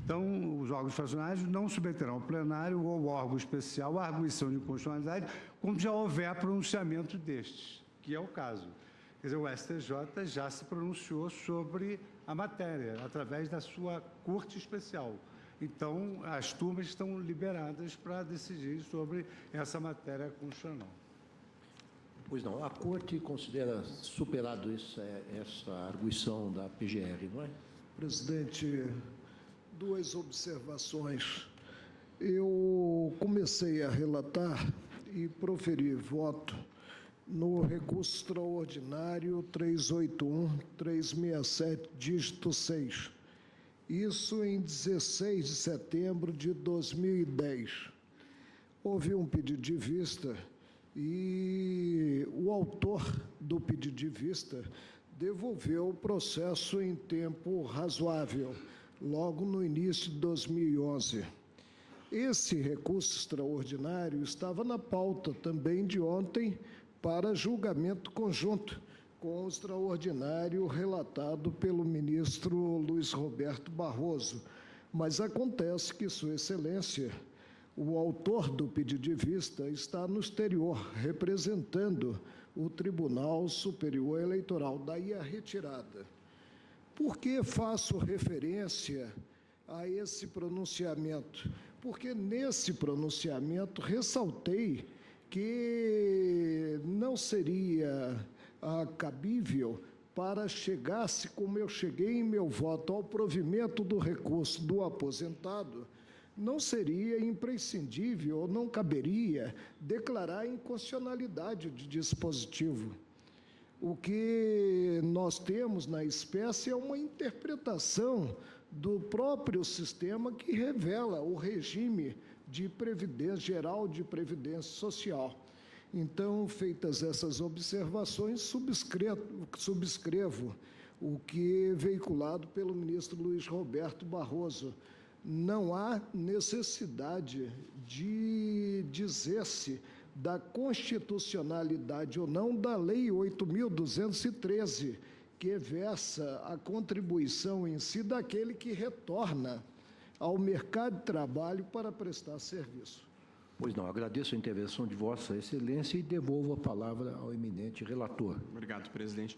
Então, os órgãos fracionários não submeterão ao plenário ou ao órgão especial a arguição de inconstitucionalidade, quando já houver pronunciamento destes, que é o caso. Quer dizer, o STJ já se pronunciou sobre a matéria, através da sua corte especial. Então, as turmas estão liberadas para decidir sobre essa matéria constitucional. Pois não, a Corte considera superado essa arguição da PGR, não é? Presidente, duas observações. Eu comecei a relatar e proferi voto no recurso extraordinário 381-367, dígito 6. Isso em 16 de setembro de 2010. Houve um pedido de vista e o autor do pedido de vista devolveu o processo em tempo razoável, logo no início de 2011. Esse recurso extraordinário estava na pauta também de ontem para julgamento conjunto com o extraordinário relatado pelo ministro Luiz Roberto Barroso. Mas acontece que Sua Excelência, o autor do pedido de vista, está no exterior, representando o Tribunal Superior Eleitoral, daí a retirada. Por que faço referência a esse pronunciamento, porque nesse pronunciamento ressaltei que não seria cabível para chegar-se, como eu cheguei em meu voto, ao provimento do recurso do aposentado, não seria imprescindível ou não caberia declarar inconstitucionalidade de dispositivo. O que nós temos na espécie é uma interpretação do próprio sistema que revela o regime de previdência geral de previdência social. Então, feitas essas observações, subscrevo o que veiculado pelo ministro Luiz Roberto Barroso. Não há necessidade de dizer-se da constitucionalidade ou não da Lei 8.213, que versa a contribuição em si daquele que retorna ao mercado de trabalho para prestar serviço. Pois não, agradeço a intervenção de Vossa Excelência e devolvo a palavra ao eminente relator. Obrigado, presidente.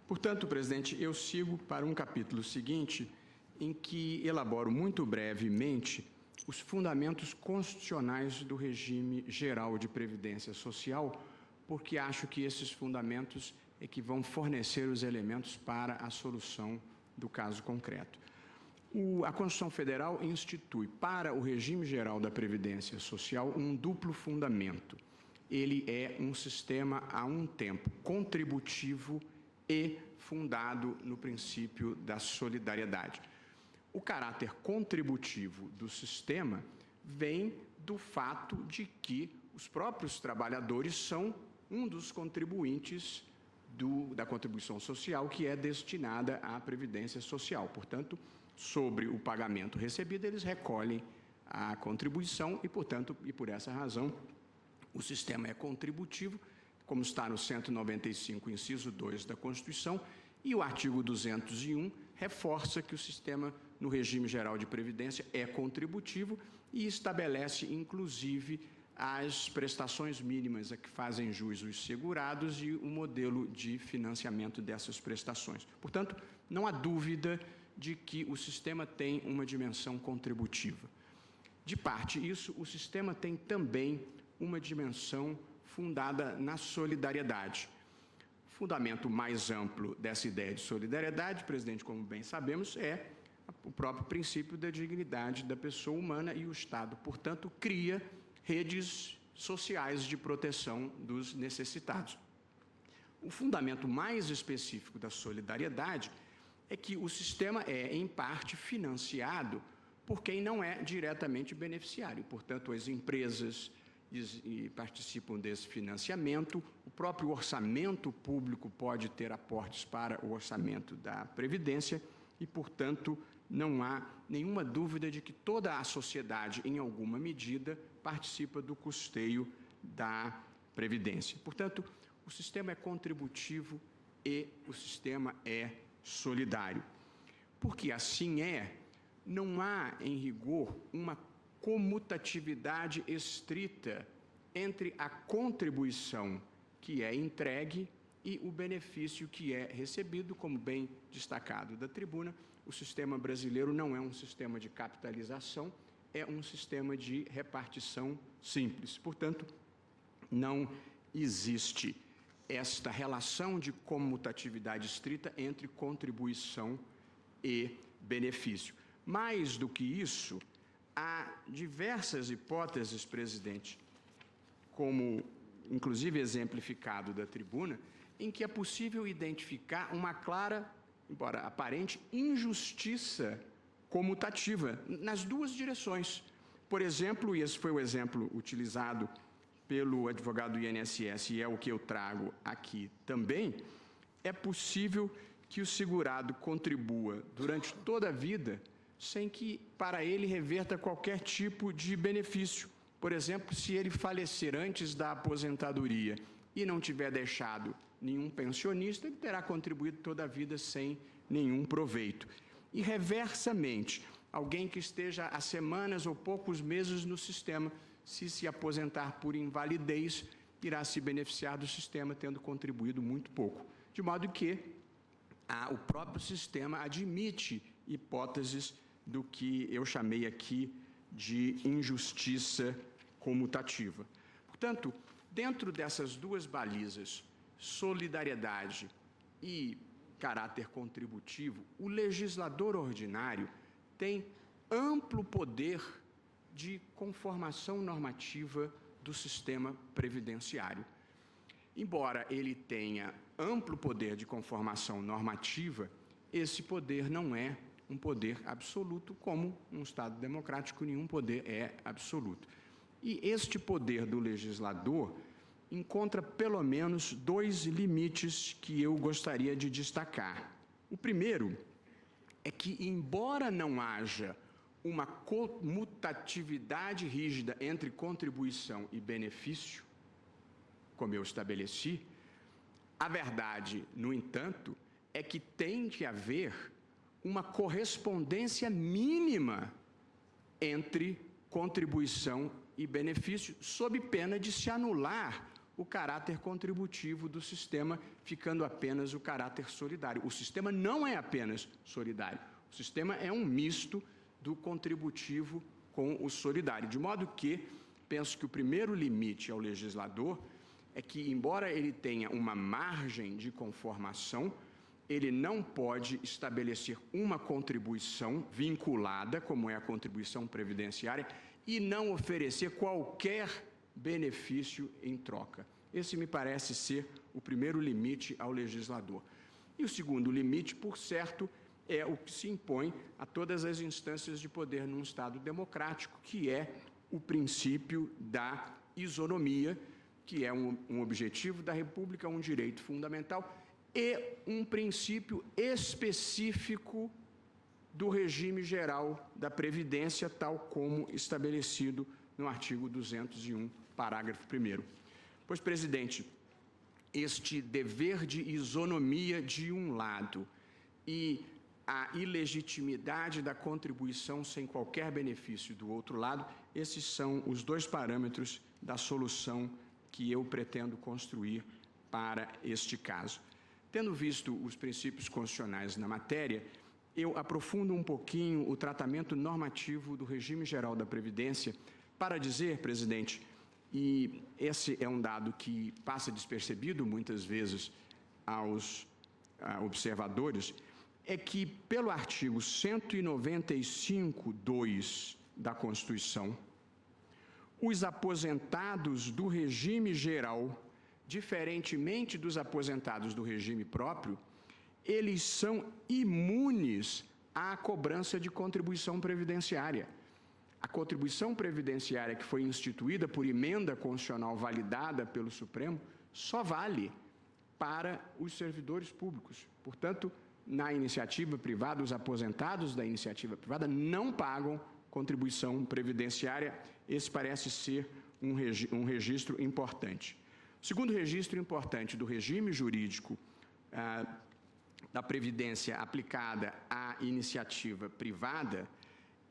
Portanto, presidente, eu sigo para um capítulo seguinte, em que elaboro muito brevemente os fundamentos constitucionais do regime geral de previdência social, porque acho que esses fundamentos é que vão fornecer os elementos para a solução do caso concreto. A Constituição Federal institui para o regime geral da Previdência Social um duplo fundamento. Ele é um sistema, a um tempo, contributivo e fundado no princípio da solidariedade. O caráter contributivo do sistema vem do fato de que os próprios trabalhadores são um dos contribuintes da contribuição social que é destinada à Previdência Social. Portanto, sobre o pagamento recebido, eles recolhem a contribuição e, portanto, e por essa razão, o sistema é contributivo, como está no 195, inciso 2 da Constituição, e o artigo 201 reforça que o sistema, no regime geral de previdência, é contributivo e estabelece, inclusive, as prestações mínimas a que fazem jus os segurados e o modelo de financiamento dessas prestações. Portanto, não há dúvida de que o sistema tem uma dimensão contributiva. De parte isso, o sistema tem também uma dimensão fundada na solidariedade. O fundamento mais amplo dessa ideia de solidariedade, presidente, como bem sabemos, é o próprio princípio da dignidade da pessoa humana e o Estado, portanto, cria redes sociais de proteção dos necessitados. O fundamento mais específico da solidariedade é que o sistema é, em parte, financiado por quem não é diretamente beneficiário. Portanto, as empresas participam desse financiamento, o próprio orçamento público pode ter aportes para o orçamento da Previdência e, portanto, não há nenhuma dúvida de que toda a sociedade, em alguma medida, participa do custeio da Previdência. Portanto, o sistema é contributivo e o sistema é solidário. Porque assim não há, em rigor, uma comutatividade estrita entre a contribuição que é entregue e o benefício que é recebido, como bem destacado da tribuna. O sistema brasileiro não é um sistema de capitalização, é um sistema de repartição simples. Portanto, não existe esta relação de comutatividade estrita entre contribuição e benefício. Mais do que isso, há diversas hipóteses, presidente, como inclusive exemplificado da tribuna, em que é possível identificar uma clara, embora aparente, injustiça comutativa nas duas direções. Por exemplo, e esse foi o exemplo utilizado pelo advogado do INSS, e é o que eu trago aqui também, é possível que o segurado contribua durante toda a vida sem que para ele reverta qualquer tipo de benefício. Por exemplo, se ele falecer antes da aposentadoria e não tiver deixado nenhum pensionista, ele terá contribuído toda a vida sem nenhum proveito. E, reversamente, alguém que esteja há semanas ou poucos meses no sistema, se aposentar por invalidez, irá se beneficiar do sistema, tendo contribuído muito pouco. De modo que o próprio sistema admite hipóteses do que eu chamei aqui de injustiça comutativa. Portanto, dentro dessas duas balizas, solidariedade e caráter contributivo, o legislador ordinário tem amplo poder de conformação normativa do sistema previdenciário. Embora ele tenha amplo poder de conformação normativa, esse poder não é um poder absoluto, como num Estado democrático nenhum poder é absoluto. E este poder do legislador encontra pelo menos dois limites que eu gostaria de destacar. O primeiro é que, embora não haja uma comutatividade rígida entre contribuição e benefício, como eu estabeleci, a verdade, no entanto, é que tem que haver uma correspondência mínima entre contribuição e benefício, sob pena de se anular o caráter contributivo do sistema, ficando apenas o caráter solidário. O sistema não é apenas solidário, o sistema é um misto do contributivo com o solidário, de modo que penso que o primeiro limite ao legislador é que, embora ele tenha uma margem de conformação, ele não pode estabelecer uma contribuição vinculada, como é a contribuição previdenciária, e não oferecer qualquer benefício em troca. Esse me parece ser o primeiro limite ao legislador. E o segundo limite, por certo, é o que se impõe a todas as instâncias de poder num Estado democrático, que é o princípio da isonomia, que é um objetivo da República, um direito fundamental, e um princípio específico do regime geral da Previdência, tal como estabelecido no artigo 201, parágrafo 1º. Pois, presidente, este dever de isonomia de um lado e a ilegitimidade da contribuição sem qualquer benefício do outro lado, esses são os dois parâmetros da solução que eu pretendo construir para este caso. Tendo visto os princípios constitucionais na matéria, eu aprofundo um pouquinho o tratamento normativo do regime geral da Previdência para dizer, presidente, e esse é um dado que passa despercebido muitas vezes aos observadores, é que pelo artigo 195(2) da Constituição, os aposentados do regime geral, diferentemente dos aposentados do regime próprio, eles são imunes à cobrança de contribuição previdenciária. A contribuição previdenciária que foi instituída por emenda constitucional validada pelo Supremo só vale para os servidores públicos. Portanto, na iniciativa privada, os aposentados da iniciativa privada não pagam contribuição previdenciária. Esse parece ser um registro importante. O segundo registro importante do regime jurídico da Previdência aplicada à iniciativa privada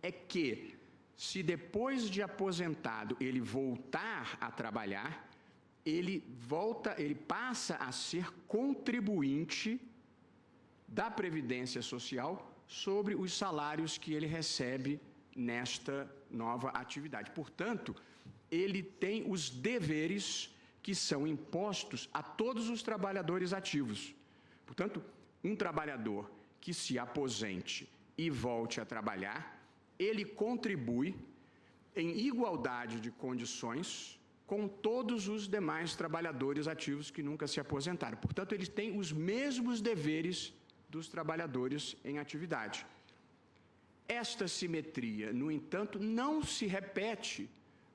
é que, se depois de aposentado ele voltar a trabalhar, ele passa a ser contribuinte da Previdência Social sobre os salários que ele recebe nesta nova atividade. Portanto, ele tem os deveres que são impostos a todos os trabalhadores ativos. Portanto, um trabalhador que se aposente e volte a trabalhar, ele contribui em igualdade de condições com todos os demais trabalhadores ativos que nunca se aposentaram. Portanto, eles têm os mesmos deveres dos trabalhadores em atividade. Esta simetria, no entanto, não se repete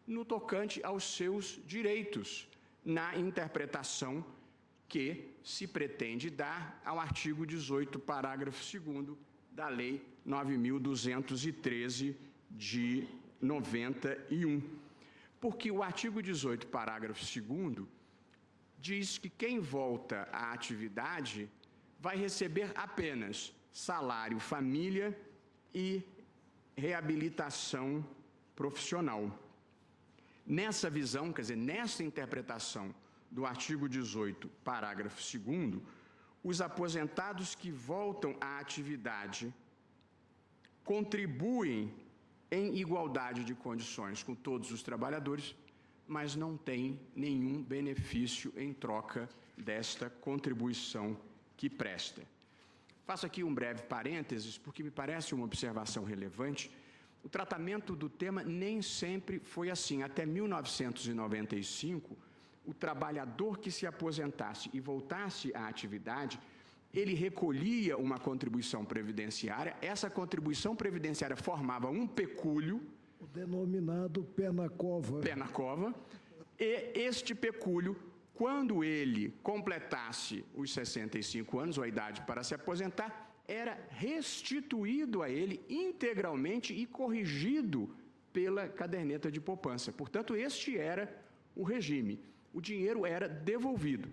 no tocante aos seus direitos, na interpretação que se pretende dar ao artigo 18, parágrafo 2º da Lei 9.213 de 91. Porque o artigo 18, parágrafo 2º, diz que quem volta à atividade vai receber apenas salário família e reabilitação profissional. Nessa visão, quer dizer, nessa interpretação do artigo 18, parágrafo 2º, os aposentados que voltam à atividade contribuem em igualdade de condições com todos os trabalhadores, mas não têm nenhum benefício em troca desta contribuição que presta. Faço aqui um breve parênteses, porque me parece uma observação relevante. O tratamento do tema nem sempre foi assim. Até 1995, o trabalhador que se aposentasse e voltasse à atividade, ele recolhia uma contribuição previdenciária. Essa contribuição previdenciária formava um pecúlio, o denominado pé na cova. Pé na cova. E este pecúlio, quando ele completasse os 65 anos, ou a idade para se aposentar, era restituído a ele integralmente e corrigido pela caderneta de poupança. Portanto, este era o regime. O dinheiro era devolvido.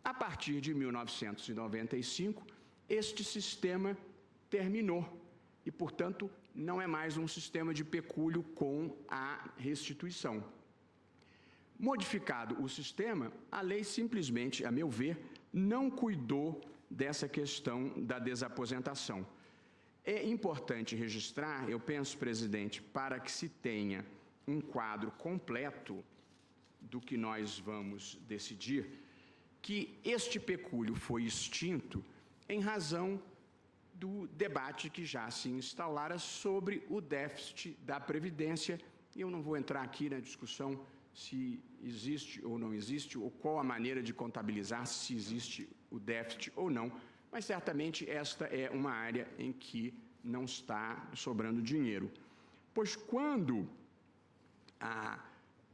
A partir de 1995, este sistema terminou e, portanto, não é mais um sistema de pecúlio com a restituição. Modificado o sistema, a lei simplesmente, a meu ver, não cuidou dessa questão da desaposentação. É importante registrar, eu penso, presidente, para que se tenha um quadro completo do que nós vamos decidir, que este pecúlio foi extinto em razão do debate que já se instalara sobre o déficit da Previdência. Eu não vou entrar aqui na discussão se existe ou não existe, ou qual a maneira de contabilizar se existe o déficit ou não, mas certamente esta é uma área em que não está sobrando dinheiro. Pois quando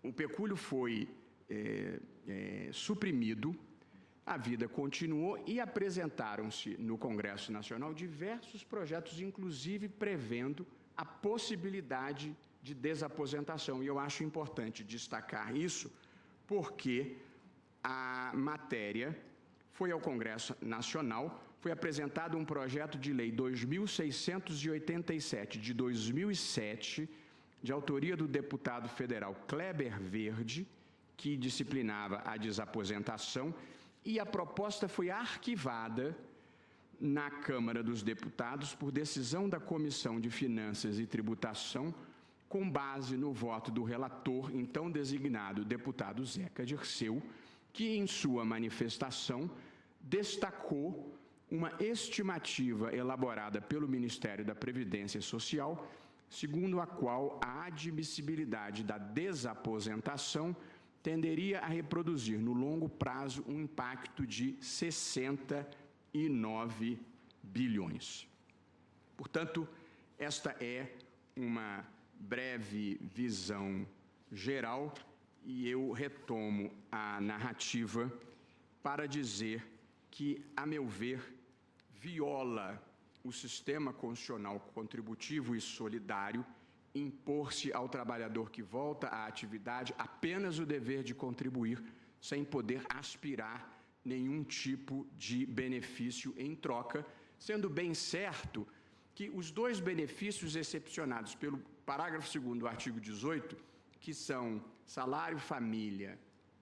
o pecúlio foi suprimido, a vida continuou e apresentaram-se no Congresso Nacional diversos projetos, inclusive prevendo a possibilidade de desaposentação. E eu acho importante destacar isso, porque a matéria foi ao Congresso Nacional, foi apresentado um projeto de lei 2687 de 2007, de autoria do deputado federal Kleber Verde, que disciplinava a desaposentação, e a proposta foi arquivada na Câmara dos Deputados por decisão da Comissão de Finanças e Tributação, com base no voto do relator, então designado deputado Zeca Dirceu, que em sua manifestação destacou uma estimativa elaborada pelo Ministério da Previdência Social, segundo a qual a admissibilidade da desaposentação tenderia a reproduzir no longo prazo um impacto de 69 bilhões. Portanto, esta é uma breve visão geral e eu retomo a narrativa para dizer que, a meu ver, viola o sistema constitucional contributivo e solidário impor-se ao trabalhador que volta à atividade apenas o dever de contribuir, sem poder aspirar nenhum tipo de benefício em troca, sendo bem certo que os dois benefícios excepcionados pelo parágrafo 2º do artigo 18, que são salário família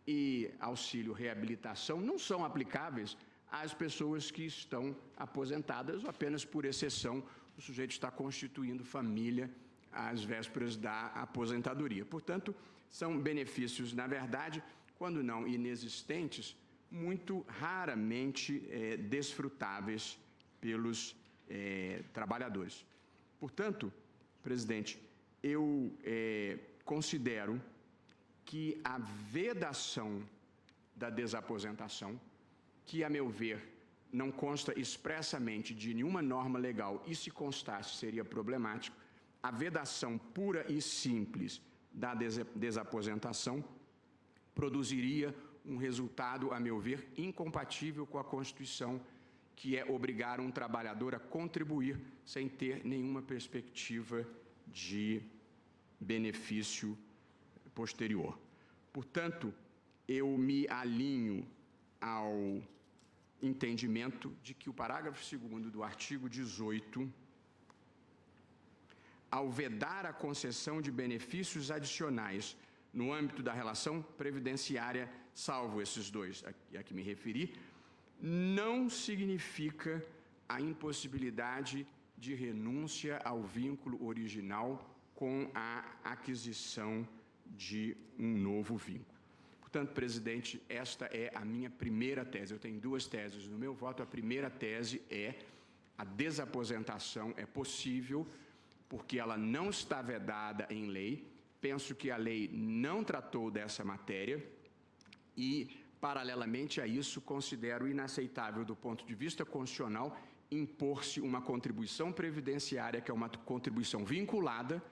e auxílio reabilitação, não são aplicáveis às pessoas que estão aposentadas, ou apenas por exceção o sujeito está constituindo família às vésperas da aposentadoria. Portanto, são benefícios, na verdade, quando não inexistentes, muito raramente desfrutáveis pelos trabalhadores. Portanto, presidente, eu considero que a vedação da desaposentação, que, a meu ver, não consta expressamente de nenhuma norma legal e, se constasse, seria problemático, a vedação pura e simples da desaposentação produziria um resultado, a meu ver, incompatível com a Constituição, que é obrigar um trabalhador a contribuir sem ter nenhuma perspectiva de benefício posterior. Portanto, eu me alinho ao entendimento de que o parágrafo 2º do artigo 18, ao vedar a concessão de benefícios adicionais no âmbito da relação previdenciária, salvo esses dois a que me referi, não significa a impossibilidade de renúncia ao vínculo original com a aquisição de um novo vínculo. Portanto, presidente, esta é a minha primeira tese. Eu tenho duas teses no meu voto. A primeira tese é a desaposentação é possível porque ela não está vedada em lei. Penso que a lei não tratou dessa matéria e, paralelamente a isso, considero inaceitável do ponto de vista constitucional impor-se uma contribuição previdenciária, que é uma contribuição vinculada,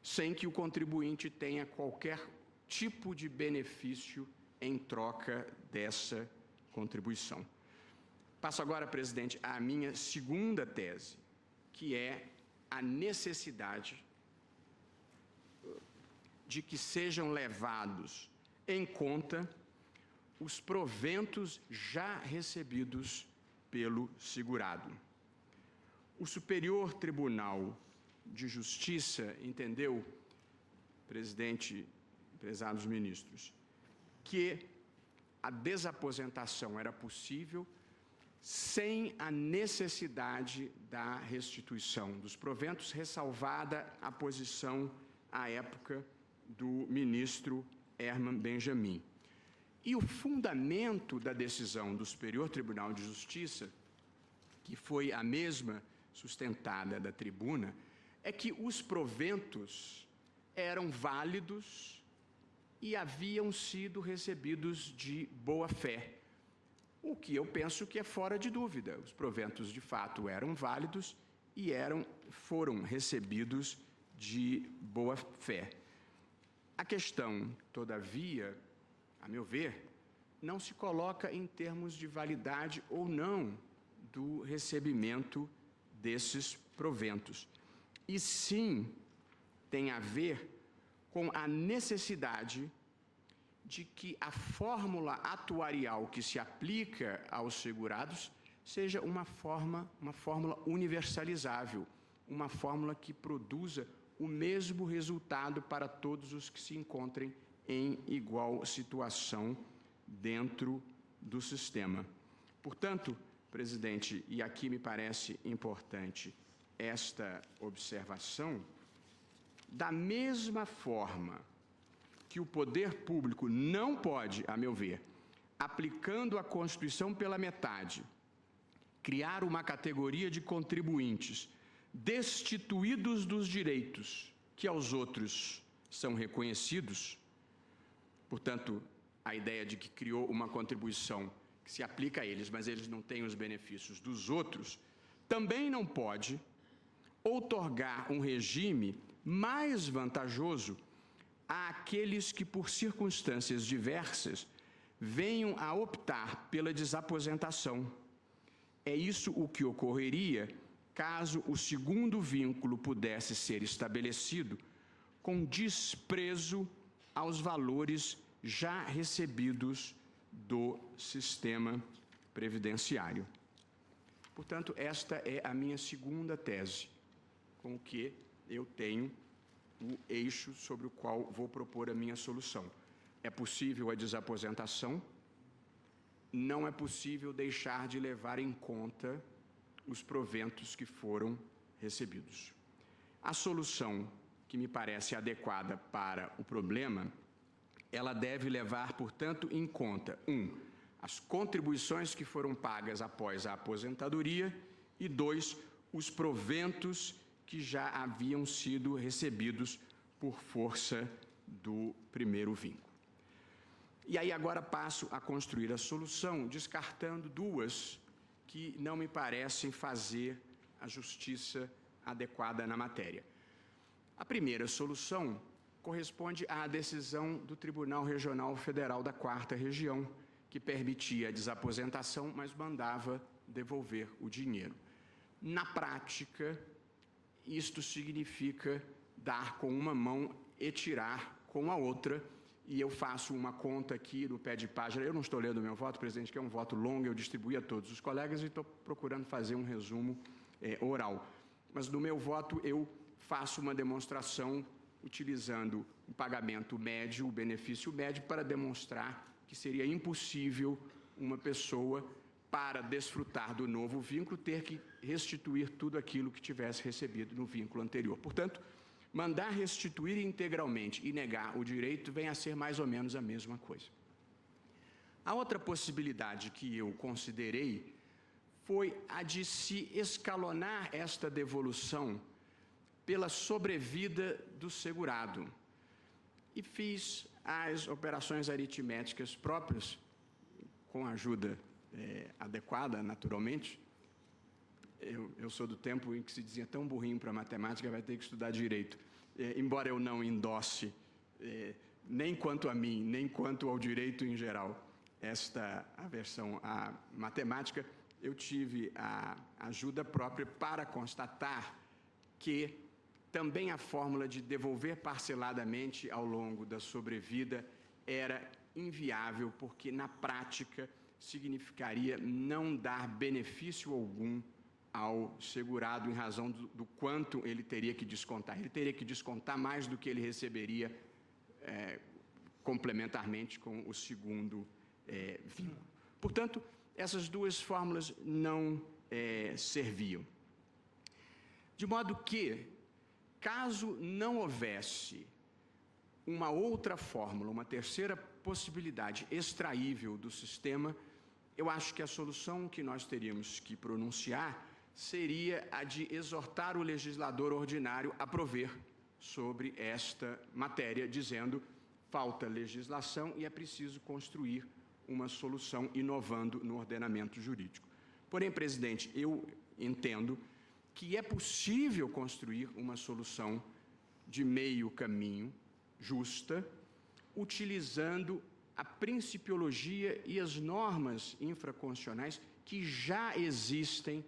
sem que o contribuinte tenha qualquer tipo de benefício em troca dessa contribuição. Passo agora, presidente, à minha segunda tese, que é a necessidade de que sejam levados em conta os proventos já recebidos pelo segurado. O Superior Tribunal de Justiça entendeu, presidente, prezados ministros, que a desaposentação era possível sem a necessidade da restituição dos proventos, ressalvada a posição, à época, do ministro Herman Benjamin. E o fundamento da decisão do Superior Tribunal de Justiça, que foi a mesma sustentada da tribuna, é que os proventos eram válidos e haviam sido recebidos de boa fé, o que eu penso que é fora de dúvida. Os proventos, de fato, eram válidos e foram recebidos de boa fé. A questão, todavia, a meu ver, não se coloca em termos de validade ou não do recebimento desses proventos, e sim tem a ver com a necessidade de que a fórmula atuarial que se aplica aos segurados seja uma fórmula universalizável, uma fórmula que produza o mesmo resultado para todos os que se encontrem em igual situação dentro do sistema. Portanto, presidente, e aqui me parece importante esta observação, da mesma forma que o poder público não pode, a meu ver, aplicando a Constituição pela metade, criar uma categoria de contribuintes destituídos dos direitos que aos outros são reconhecidos. Portanto, a ideia de que criou uma contribuição que se aplica a eles, mas eles não têm os benefícios dos outros, também não pode outorgar um regime mais vantajoso àqueles que, por circunstâncias diversas, venham a optar pela desaposentação. É isso o que ocorreria caso o segundo vínculo pudesse ser estabelecido com desprezo aos valores já recebidos do sistema previdenciário. Portanto, esta é a minha segunda tese, com que eu tenho o eixo sobre o qual vou propor a minha solução. É possível a desaposentação, não é possível deixar de levar em conta os proventos que foram recebidos. A solução que me parece adequada para o problema, ela deve levar, portanto, em conta, as contribuições que foram pagas após a aposentadoria e, 2, os proventos que já haviam sido recebidos por força do primeiro vínculo. E aí agora passo a construir a solução, descartando duas que não me parecem fazer a justiça adequada na matéria. A primeira solução corresponde à decisão do Tribunal Regional Federal da 4ª Região, que permitia a desaposentação, mas mandava devolver o dinheiro. Na prática, isto significa dar com uma mão e tirar com a outra, e eu faço uma conta aqui no pé de página. Eu não estou lendo o meu voto, presidente, que é um voto longo, eu distribuí a todos os colegas e estou procurando fazer um resumo oral. Mas no meu voto eu faço uma demonstração utilizando o pagamento médio, o benefício médio, para demonstrar que seria impossível uma pessoa para desfrutar do novo vínculo, ter que restituir tudo aquilo que tivesse recebido no vínculo anterior. Portanto, mandar restituir integralmente e negar o direito vem a ser mais ou menos a mesma coisa. A outra possibilidade que eu considerei foi a de se escalonar esta devolução pela sobrevida do segurado. E fiz as operações aritméticas próprias, com a ajuda adequada, naturalmente. Eu sou do tempo em que se dizia tão burrinho para matemática, vai ter que estudar direito. Embora eu não endosse, nem quanto a mim, nem quanto ao direito em geral, esta aversão à matemática, eu tive a ajuda própria para constatar que também a fórmula de devolver parceladamente ao longo da sobrevida era inviável, porque na prática significaria não dar benefício algum ao segurado em razão do quanto ele teria que descontar. Ele teria que descontar mais do que ele receberia complementarmente com o segundo vínculo. Portanto, essas duas fórmulas não serviam. De modo que, caso não houvesse uma outra fórmula, uma terceira possibilidade extraível do sistema, eu acho que a solução que nós teríamos que pronunciar seria a de exortar o legislador ordinário a prover sobre esta matéria, dizendo: falta legislação e é preciso construir uma solução inovando no ordenamento jurídico. Porém, presidente, eu entendo que é possível construir uma solução de meio caminho, justa, utilizando a principiologia e as normas infraconstitucionais que já existem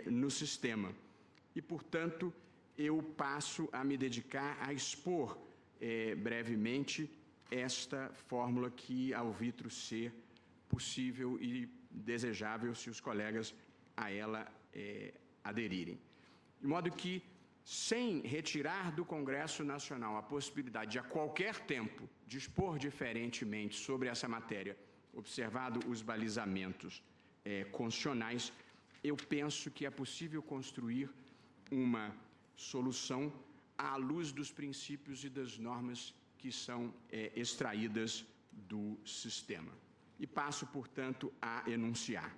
no sistema. E, portanto, eu passo a me dedicar a expor brevemente esta fórmula que, ao vitro, ser possível e desejável se os colegas a ela aderirem. De modo que, sem retirar do Congresso Nacional a possibilidade de, a qualquer tempo, dispor diferentemente sobre essa matéria, observado os balizamentos constitucionais, eu penso que é possível construir uma solução à luz dos princípios e das normas que são extraídas do sistema. E passo, portanto, a enunciar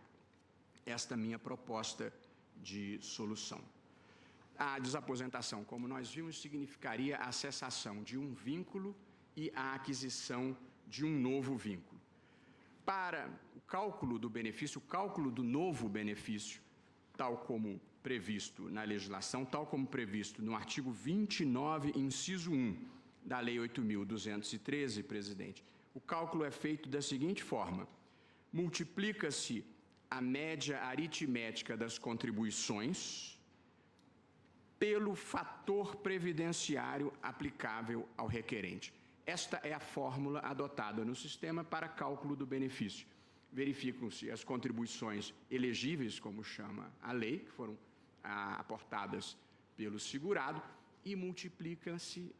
esta minha proposta de solução. A desaposentação, como nós vimos, significaria a cessação de um vínculo e a aquisição de um novo vínculo. Para o cálculo do benefício, o cálculo do novo benefício, tal como previsto na legislação, tal como previsto no artigo 29, inciso 1 da Lei 8.213, presidente, o cálculo é feito da seguinte forma: multiplica-se a média aritmética das contribuições pelo fator previdenciário aplicável ao requerente. Esta é a fórmula adotada no sistema para cálculo do benefício. Verificam-se as contribuições elegíveis, como chama a lei, que foram aportadas pelo segurado, e multiplicam-se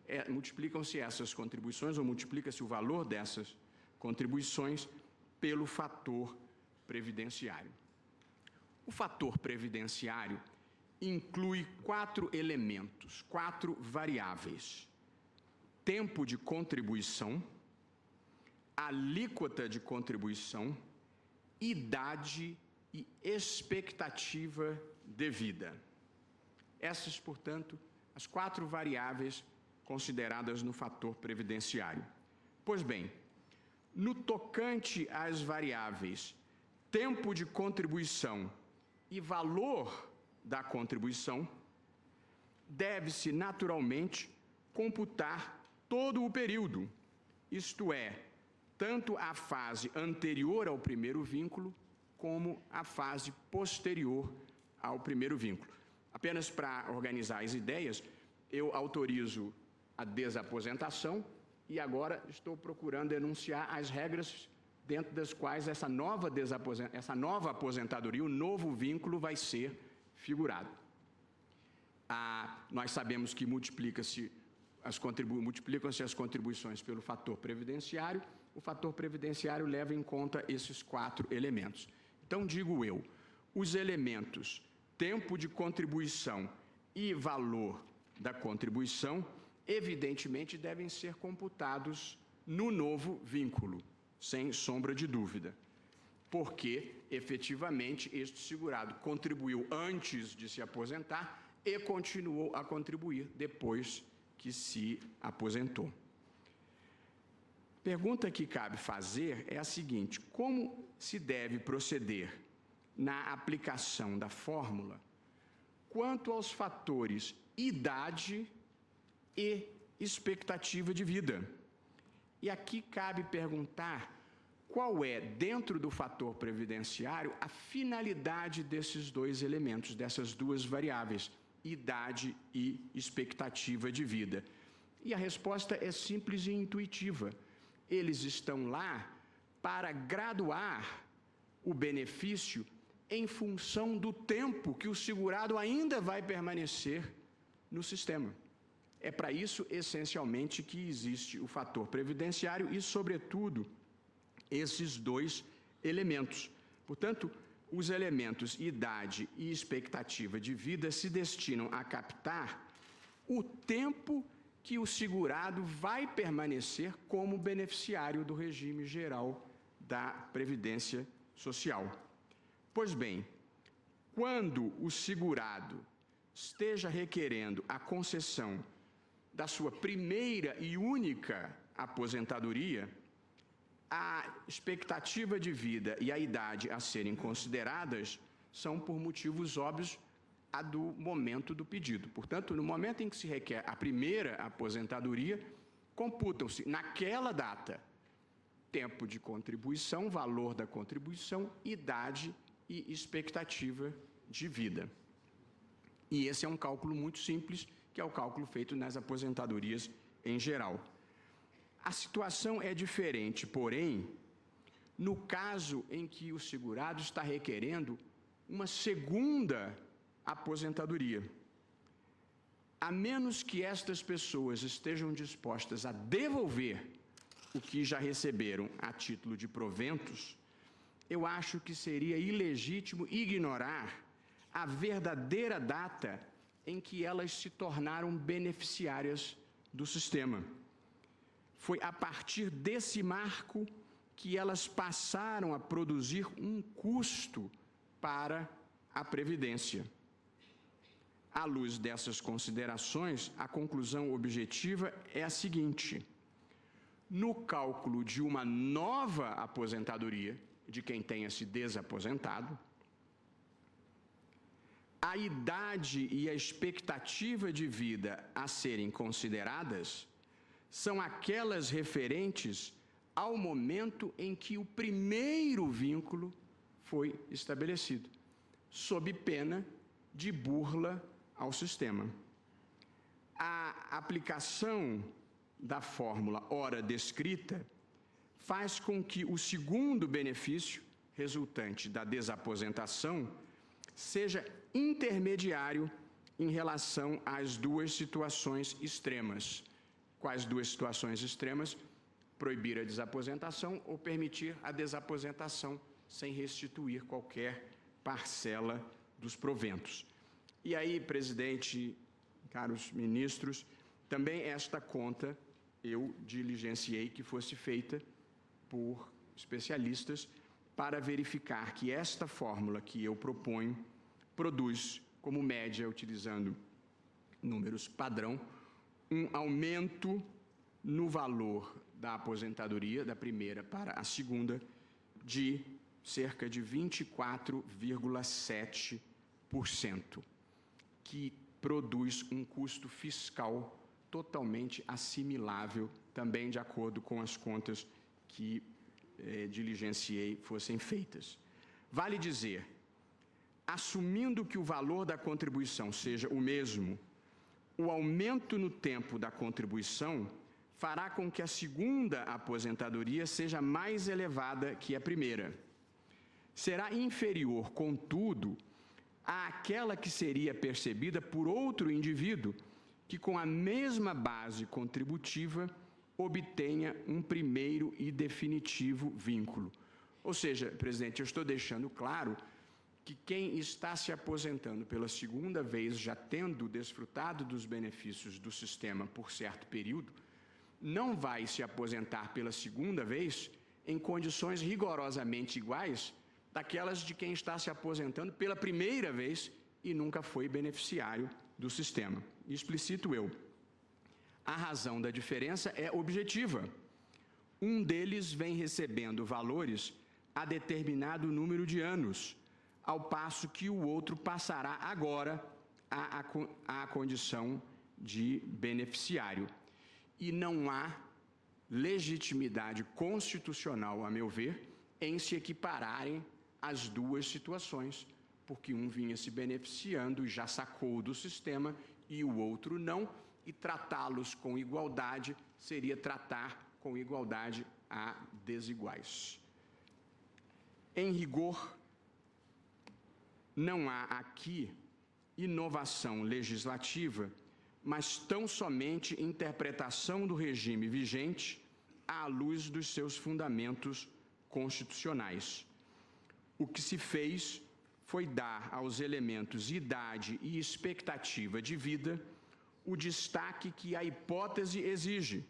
essas contribuições, ou multiplica-se o valor dessas contribuições pelo fator previdenciário. O fator previdenciário inclui 4 elementos, 4 variáveis: tempo de contribuição, alíquota de contribuição, idade e expectativa de vida. Essas, portanto, as 4 variáveis consideradas no fator previdenciário. Pois bem, no tocante às variáveis tempo de contribuição e valor da contribuição, deve-se naturalmente computar todo o período, isto é, tanto a fase anterior ao primeiro vínculo como a fase posterior ao primeiro vínculo. Apenas para organizar as ideias, eu autorizo a desaposentação e agora estou procurando enunciar as regras dentro das quais essa nova aposentadoria, o novo vínculo, vai ser figurado. Nós sabemos que multiplicam-se as contribuições pelo fator previdenciário. O fator previdenciário leva em conta esses 4 elementos. Então, digo eu, os elementos tempo de contribuição e valor da contribuição, evidentemente, devem ser computados no novo vínculo, sem sombra de dúvida, porque, efetivamente, este segurado contribuiu antes de se aposentar e continuou a contribuir depois que se aposentou. Pergunta que cabe fazer é a seguinte: como se deve proceder na aplicação da fórmula quanto aos fatores idade e expectativa de vida? E aqui cabe perguntar qual é, dentro do fator previdenciário, a finalidade desses dois elementos, dessas duas variáveis, idade e expectativa de vida. E a resposta é simples e intuitiva. Eles estão lá para graduar o benefício em função do tempo que o segurado ainda vai permanecer no sistema. É para isso, essencialmente, que existe o fator previdenciário e, sobretudo, esses dois elementos. Portanto, os elementos idade e expectativa de vida se destinam a captar o tempo que o segurado vai permanecer como beneficiário do regime geral da Previdência Social. Pois bem, quando o segurado esteja requerendo a concessão da sua primeira e única aposentadoria, a expectativa de vida e a idade a serem consideradas são, por motivos óbvios, a do momento do pedido. Portanto, no momento em que se requer a primeira aposentadoria, computam-se, naquela data, tempo de contribuição, valor da contribuição, idade e expectativa de vida. E esse é um cálculo muito simples, que é o cálculo feito nas aposentadorias em geral. A situação é diferente, porém, no caso em que o segurado está requerendo uma segunda aposentadoria. A menos que estas pessoas estejam dispostas a devolver o que já receberam a título de proventos, eu acho que seria ilegítimo ignorar a verdadeira data em que elas se tornaram beneficiárias do sistema. Foi a partir desse marco que elas passaram a produzir um custo para a Previdência. À luz dessas considerações, a conclusão objetiva é a seguinte: no cálculo de uma nova aposentadoria, de quem tenha se desaposentado, a idade e a expectativa de vida a serem consideradas são aquelas referentes ao momento em que o primeiro vínculo foi estabelecido, sob pena de burla ao sistema. A aplicação da fórmula ora descrita faz com que o segundo benefício resultante da desaposentação seja intermediário em relação às duas situações extremas. Quais duas situações extremas? Proibir a desaposentação ou permitir a desaposentação sem restituir qualquer parcela dos proventos. E aí, presidente, caros ministros, também esta conta eu diligenciei que fosse feita por especialistas para verificar que esta fórmula que eu proponho produz, como média, utilizando números padrão, um aumento no valor da aposentadoria, da primeira para a segunda, de cerca de 24,7%, que produz um custo fiscal totalmente assimilável, também de acordo com as contas que diligenciei fossem feitas. Vale dizer, assumindo que o valor da contribuição seja o mesmo, o aumento no tempo da contribuição fará com que a segunda aposentadoria seja mais elevada que a primeira. Será inferior, contudo, àquela que seria percebida por outro indivíduo que, com a mesma base contributiva, obtenha um primeiro e definitivo vínculo. Ou seja, presidente, eu estou deixando claro que quem está se aposentando pela segunda vez, já tendo desfrutado dos benefícios do sistema por certo período, não vai se aposentar pela segunda vez em condições rigorosamente iguais daquelas de quem está se aposentando pela primeira vez e nunca foi beneficiário do sistema. Explicito eu. A razão da diferença é objetiva. Um deles vem recebendo valores a determinado número de anos, ao passo que o outro passará agora à condição de beneficiário. E não há legitimidade constitucional, a meu ver, em se equipararem as duas situações, porque um vinha se beneficiando e já sacou do sistema e o outro não, e tratá-los com igualdade seria tratar com igualdade a desiguais. Em rigor, não há aqui inovação legislativa, mas tão somente interpretação do regime vigente à luz dos seus fundamentos constitucionais. O que se fez foi dar aos elementos idade e expectativa de vida o destaque que a hipótese exige,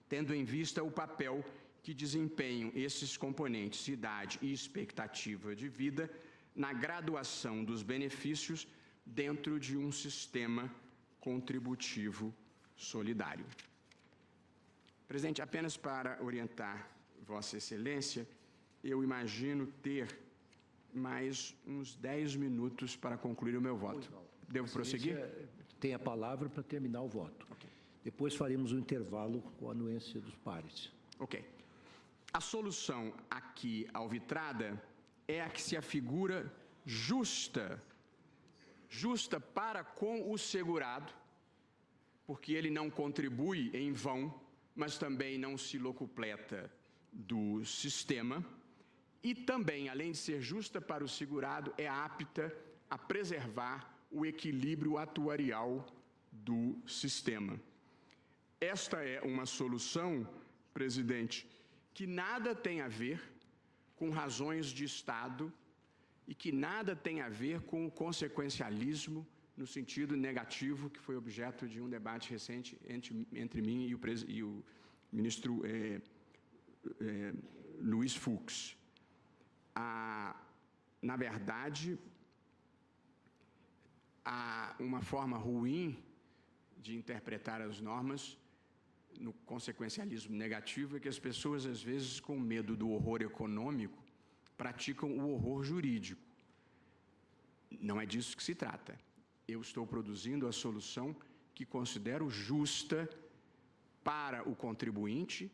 tendo em vista o papel que desempenham esses componentes, idade e expectativa de vida, na graduação dos benefícios dentro de um sistema contributivo solidário. Presidente, apenas para orientar Vossa Excelência, eu imagino ter mais uns 10 minutos para concluir o meu voto. Devo prosseguir? Tem a palavra para terminar o voto. Okay. Depois faremos um intervalo com a anuência dos pares. Ok. A solução aqui alvitrada é a que se afigura justa para com o segurado, porque ele não contribui em vão, mas também não se locupleta do sistema, e também, além de ser justa para o segurado, é apta a preservar o equilíbrio atuarial do sistema. Esta é uma solução, presidente, que nada tem a ver com razões de Estado e que nada tem a ver com o consequencialismo no sentido negativo que foi objeto de um debate recente entre mim e o ministro Luiz Fux. Na verdade, há uma forma ruim de interpretar as normas no consequencialismo negativo, é que as pessoas, às vezes, com medo do horror econômico, praticam o horror jurídico. Não é disso que se trata. Eu estou produzindo a solução que considero justa para o contribuinte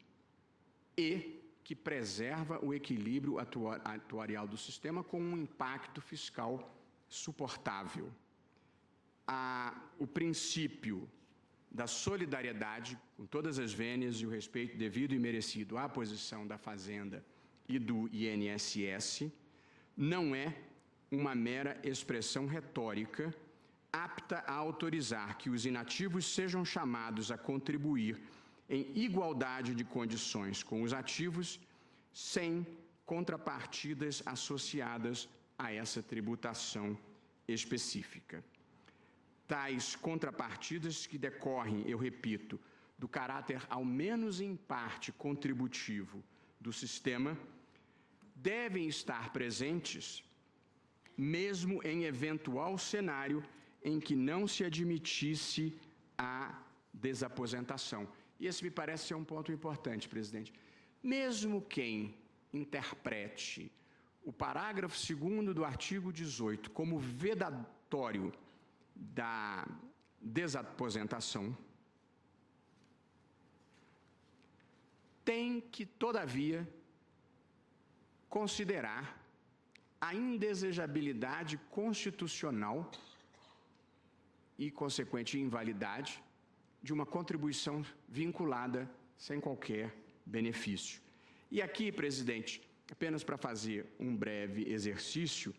e que preserva o equilíbrio atuarial do sistema com um impacto fiscal suportável. O princípio da solidariedade, com todas as vênias e o respeito devido e merecido à posição da Fazenda e do INSS, não é uma mera expressão retórica apta a autorizar que os inativos sejam chamados a contribuir em igualdade de condições com os ativos, sem contrapartidas associadas a essa tributação específica. Tais contrapartidas que decorrem, eu repito, do caráter ao menos em parte contributivo do sistema, devem estar presentes mesmo em eventual cenário em que não se admitisse a desaposentação. E esse me parece ser um ponto importante, presidente. Mesmo quem interprete o parágrafo 2º do artigo 18 como vedatório da desaposentação, tem que, todavia, considerar a indesejabilidade constitucional e consequente invalidade de uma contribuição vinculada sem qualquer benefício. E aqui, presidente, apenas para fazer um breve exercício,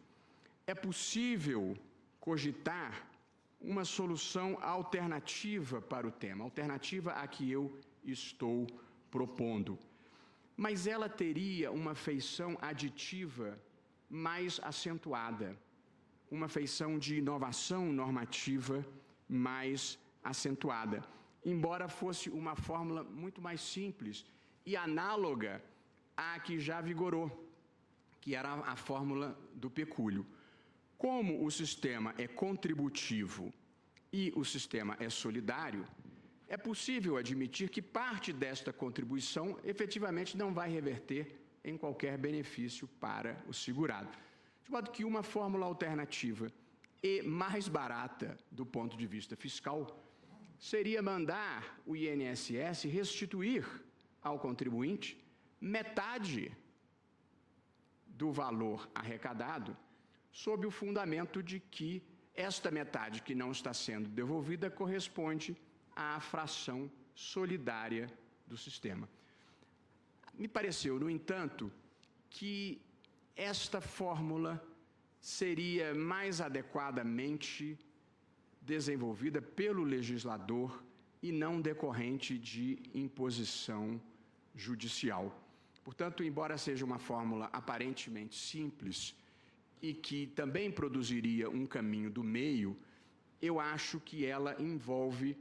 é possível cogitar uma solução alternativa para o tema, alternativa a que eu estou propondo. mas ela teria uma feição aditiva mais acentuada, uma feição de inovação normativa mais acentuada, embora fosse uma fórmula muito mais simples e análoga à que já vigorou, que era a fórmula do pecúlio. Como o sistema é contributivo e o sistema é solidário, é possível admitir que parte desta contribuição efetivamente não vai reverter em qualquer benefício para o segurado. De modo que uma fórmula alternativa e mais barata do ponto de vista fiscal seria mandar o INSS restituir ao contribuinte metade do valor arrecadado, sob o fundamento de que esta metade que não está sendo devolvida corresponde à fração solidária do sistema. Me pareceu, no entanto, que esta fórmula seria mais adequadamente desenvolvida pelo legislador e não decorrente de imposição judicial. Portanto, embora seja uma fórmula aparentemente simples e que também produziria um caminho do meio, eu acho que ela envolve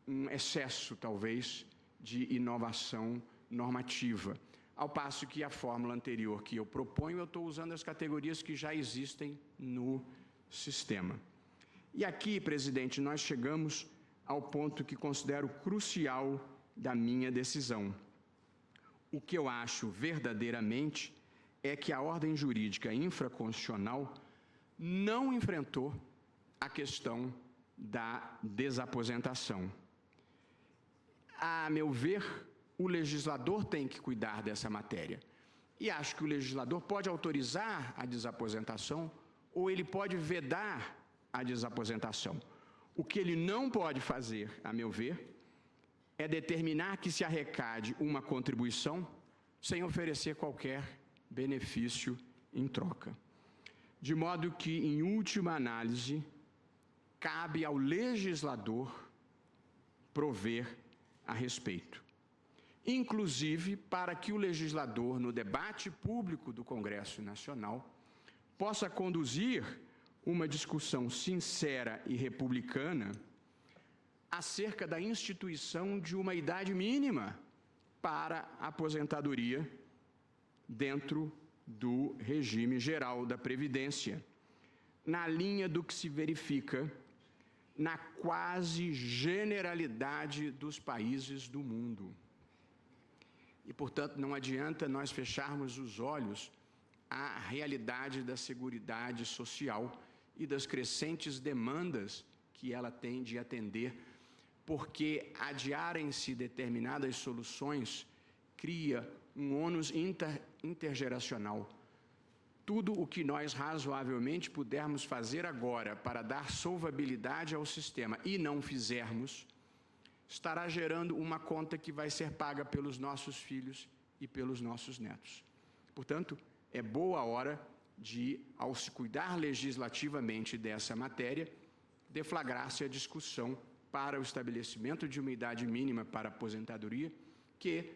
um excesso, talvez, de inovação normativa. Ao passo que a fórmula anterior que eu proponho, eu estou usando as categorias que já existem no sistema. E aqui, presidente, nós chegamos ao ponto que considero crucial da minha decisão. O que eu acho verdadeiramente é que a ordem jurídica infraconstitucional não enfrentou a questão da desaposentação. A meu ver, o legislador tem que cuidar dessa matéria. E acho que o legislador pode autorizar a desaposentação ou ele pode vedar a desaposentação. O que ele não pode fazer, a meu ver, é determinar que se arrecade uma contribuição sem oferecer qualquer benefício em troca. De modo que, em última análise, cabe ao legislador prover a respeito. Inclusive para que o legislador, no debate público do Congresso Nacional, possa conduzir uma discussão sincera e republicana acerca da instituição de uma idade mínima para a aposentadoria dentro do regime geral da Previdência, na linha do que se verifica na quase generalidade dos países do mundo. E, portanto, não adianta nós fecharmos os olhos à realidade da Seguridade Social e das crescentes demandas que ela tem de atender, porque adiarem-se determinadas soluções cria um ônus intergeracional. Tudo o que nós razoavelmente pudermos fazer agora para dar solvabilidade ao sistema e não fizermos, estará gerando uma conta que vai ser paga pelos nossos filhos e pelos nossos netos. Portanto, é boa hora de, ao se cuidar legislativamente dessa matéria, deflagrar-se a discussão para o estabelecimento de uma idade mínima para a aposentadoria, que,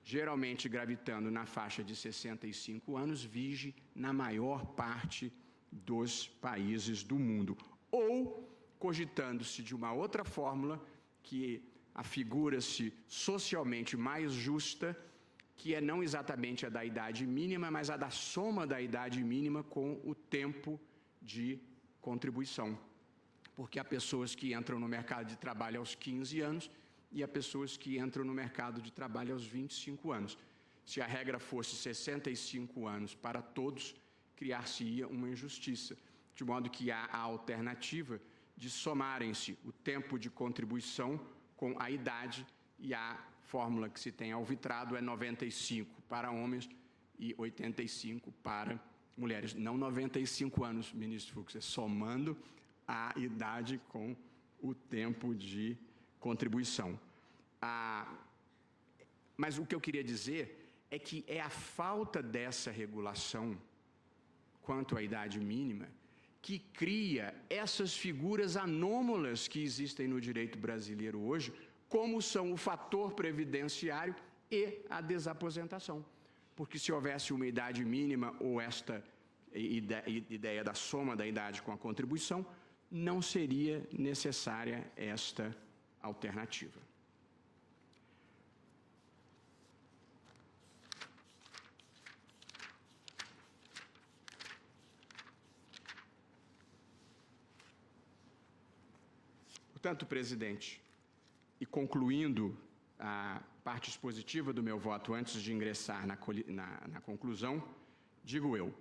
geralmente gravitando na faixa de 65 anos, vige na maior parte dos países do mundo. Ou, cogitando-se de uma outra fórmula, que afigura-se socialmente mais justa, que é não exatamente a da idade mínima, mas a da soma da idade mínima com o tempo de contribuição. Porque há pessoas que entram no mercado de trabalho aos 15 anos e há pessoas que entram no mercado de trabalho aos 25 anos. Se a regra fosse 65 anos para todos, criar-se-ia uma injustiça, de modo que há a alternativa de somarem-se o tempo de contribuição com a idade, e a fórmula que se tem alvitrado é 95 para homens e 85 para mulheres. Não 95 anos, ministro Fux, é somando a idade com o tempo de contribuição. Mas o que eu queria dizer é que é a falta dessa regulação quanto à idade mínima que cria essas figuras anômalas que existem no direito brasileiro hoje, como são o fator previdenciário e a desaposentação. porque se houvesse uma idade mínima ou esta ideia da soma da idade com a contribuição, não seria necessária esta alternativa. Portanto, presidente, e concluindo a parte expositiva do meu voto antes de ingressar na conclusão, digo eu,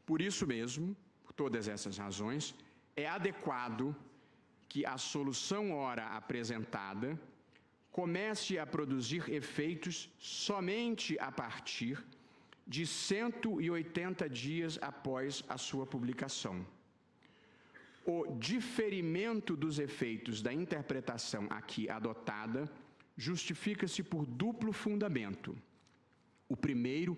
por isso mesmo, por todas essas razões, é adequado que a solução ora apresentada comece a produzir efeitos somente a partir de 180 dias após a sua publicação. O diferimento dos efeitos da interpretação aqui adotada justifica-se por duplo fundamento. O primeiro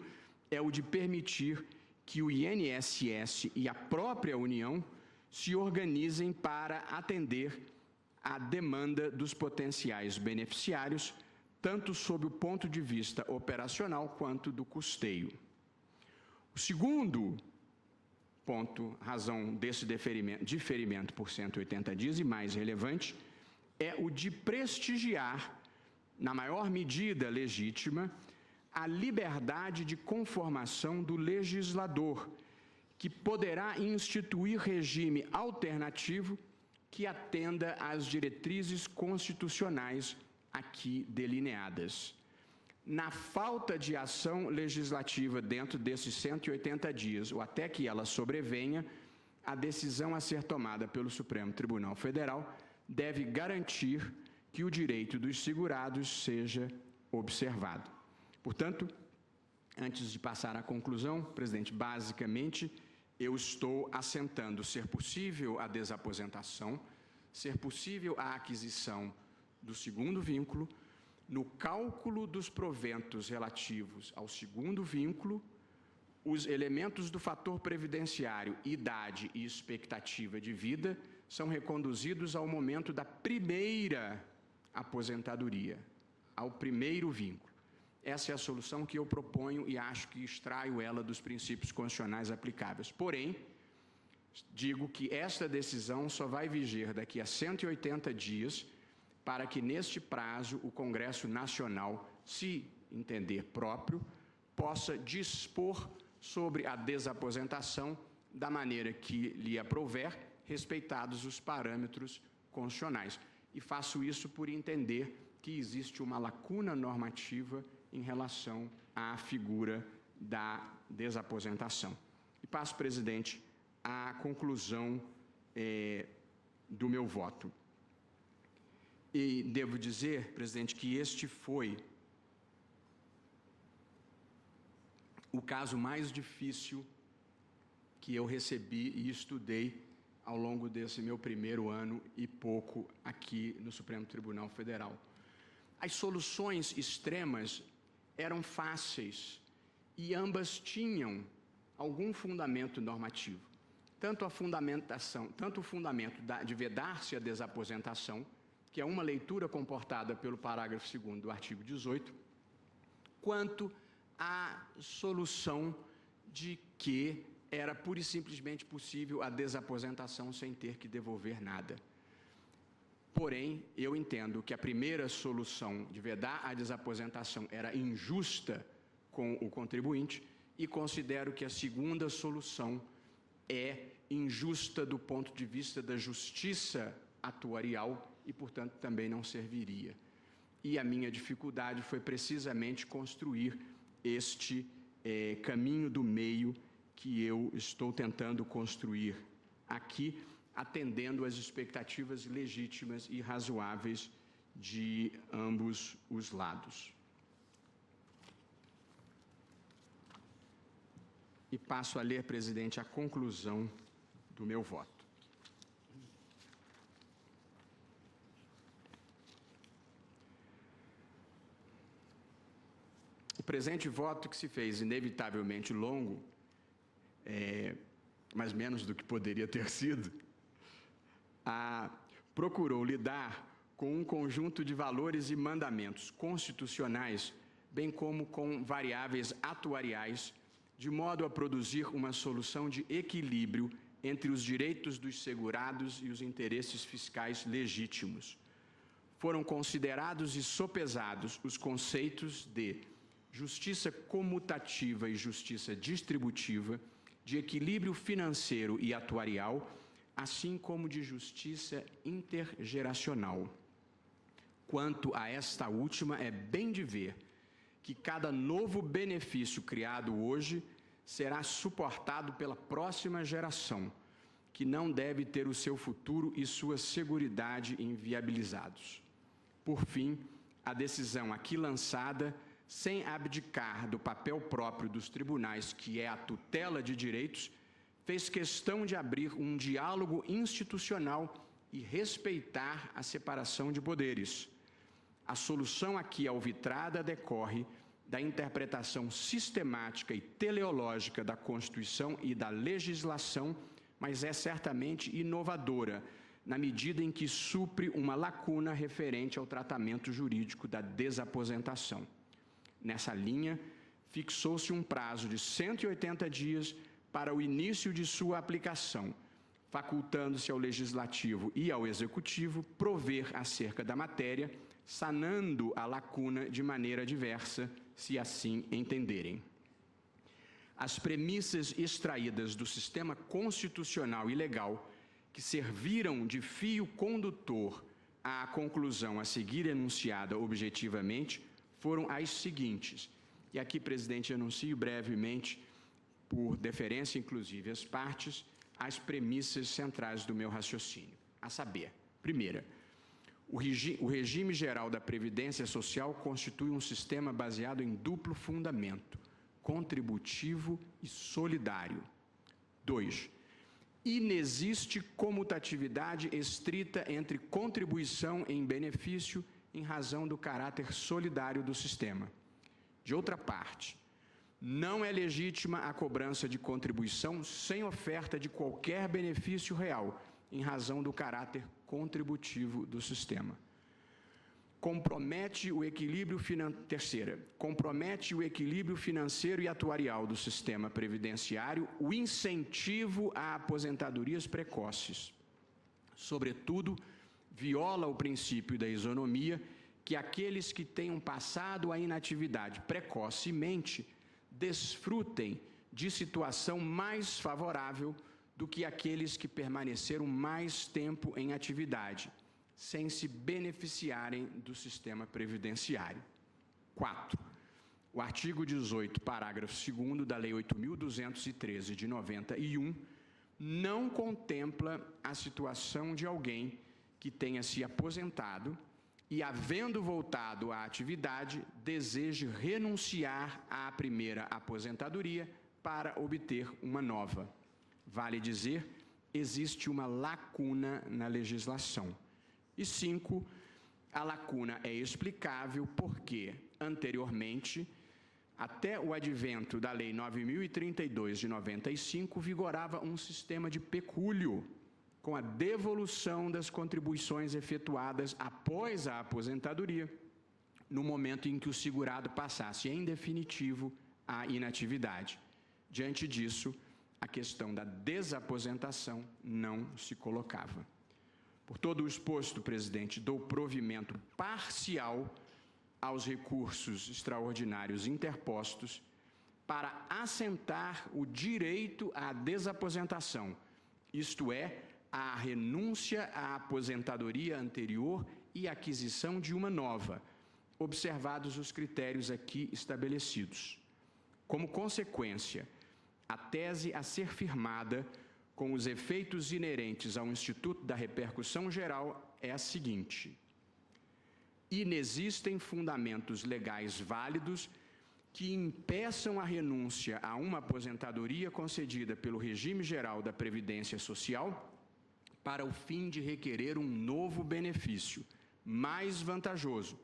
é o de permitir que o INSS e a própria União se organizem para atender à demanda dos potenciais beneficiários, tanto sob o ponto de vista operacional quanto do custeio. O segundo ponto, razão desse diferimento por 180 dias e mais relevante, é o de prestigiar, na maior medida legítima, a liberdade de conformação do legislador, que poderá instituir regime alternativo que atenda às diretrizes constitucionais aqui delineadas. Na falta de ação legislativa dentro desses 180 dias, ou até que ela sobrevenha, a decisão a ser tomada pelo Supremo Tribunal Federal deve garantir que o direito dos segurados seja observado. Portanto, antes de passar à conclusão, presidente, basicamente, eu estou assentando ser possível a desaposentação, ser possível a aquisição do segundo vínculo, no cálculo dos proventos relativos ao segundo vínculo, os elementos do fator previdenciário, idade e expectativa de vida são reconduzidos ao momento da primeira aposentadoria, ao primeiro vínculo. Essa é a solução que eu proponho e acho que extraio ela dos princípios constitucionais aplicáveis. Porém, digo que esta decisão só vai viger daqui a 180 dias, para que, neste prazo, o Congresso Nacional, se entender próprio, possa dispor sobre a desaposentação da maneira que lhe aprouver, respeitados os parâmetros constitucionais. E faço isso por entender que existe uma lacuna normativa em relação à figura da desaposentação. E passo, presidente, à conclusão do meu voto. E devo dizer, presidente, que este foi o caso mais difícil que eu recebi e estudei ao longo desse meu primeiro ano e pouco aqui no Supremo Tribunal Federal. As soluções extremas eram fáceis e ambas tinham algum fundamento normativo. Tanto o fundamento de vedar-se a desaposentação, que é uma leitura comportada pelo parágrafo 2º do artigo 18, quanto a solução de que era pura e simplesmente possível a desaposentação sem ter que devolver nada. Porém, eu entendo que a primeira solução de vedar a desaposentação era injusta com o contribuinte e considero que a segunda solução é injusta do ponto de vista da justiça atuarial e, portanto, também não serviria. E a minha dificuldade foi precisamente construir este caminho do meio que eu estou tentando construir aqui, atendendo às expectativas legítimas e razoáveis de ambos os lados. E passo a ler, presidente, a conclusão do meu voto. O presente voto, que se fez inevitavelmente longo, mas menos do que poderia ter sido, procurou lidar com um conjunto de valores e mandamentos constitucionais bem como com variáveis atuariais, de modo a produzir uma solução de equilíbrio entre os direitos dos segurados e os interesses fiscais legítimos. Foram considerados e sopesados os conceitos de justiça comutativa e justiça distributiva, de equilíbrio financeiro e atuarial, assim como de justiça intergeracional. Quanto a esta última, é bem de ver que cada novo benefício criado hoje será suportado pela próxima geração, que não deve ter o seu futuro e sua seguridade inviabilizados. Por fim, a decisão aqui lançada, sem abdicar do papel próprio dos tribunais, que é a tutela de direitos, fez questão de abrir um diálogo institucional e respeitar a separação de poderes. A solução aqui alvitrada decorre da interpretação sistemática e teleológica da Constituição e da legislação, mas é certamente inovadora, na medida em que supre uma lacuna referente ao tratamento jurídico da desaposentação. Nessa linha, fixou-se um prazo de 180 dias para o início de sua aplicação, facultando-se ao Legislativo e ao Executivo prover acerca da matéria, sanando a lacuna de maneira diversa, se assim entenderem. As premissas extraídas do sistema constitucional e legal, que serviram de fio condutor à conclusão a seguir enunciada objetivamente, foram as seguintes. E aqui, presidente, anuncio brevemente, por deferência inclusive às partes, as premissas centrais do meu raciocínio. A saber, primeira, o regime geral da Previdência Social constitui um sistema baseado em duplo fundamento, contributivo e solidário. 2. Inexiste comutatividade estrita entre contribuição em benefício em razão do caráter solidário do sistema. De outra parte, não é legítima a cobrança de contribuição sem oferta de qualquer benefício real, em razão do caráter contributivo do sistema. Terceira, compromete o equilíbrio financeiro e atuarial do sistema previdenciário o incentivo a aposentadorias precoces. Sobretudo, viola o princípio da isonomia, que aqueles que tenham passado a inatividade precocemente desfrutem de situação mais favorável do que aqueles que permaneceram mais tempo em atividade, sem se beneficiarem do sistema previdenciário. 4. O artigo 18, parágrafo 2º da Lei 8.213 de 91, não contempla a situação de alguém que tenha se aposentado e, havendo voltado à atividade, deseje renunciar à primeira aposentadoria para obter uma nova. Vale dizer, existe uma lacuna na legislação. E 5, a lacuna é explicável porque, anteriormente, até o advento da Lei 9.032 de 95, vigorava um sistema de pecúlio, com a devolução das contribuições efetuadas após a aposentadoria, no momento em que o segurado passasse, em definitivo, à inatividade. Diante disso, a questão da desaposentação não se colocava. Por todo o exposto, presidente, dou provimento parcial aos recursos extraordinários interpostos para assentar o direito à desaposentação, isto é, a renúncia à aposentadoria anterior e aquisição de uma nova, observados os critérios aqui estabelecidos. Como consequência, a tese a ser firmada com os efeitos inerentes ao Instituto da Repercussão Geral é a seguinte: inexistem fundamentos legais válidos que impeçam a renúncia a uma aposentadoria concedida pelo regime geral da Previdência Social para o fim de requerer um novo benefício, mais vantajoso,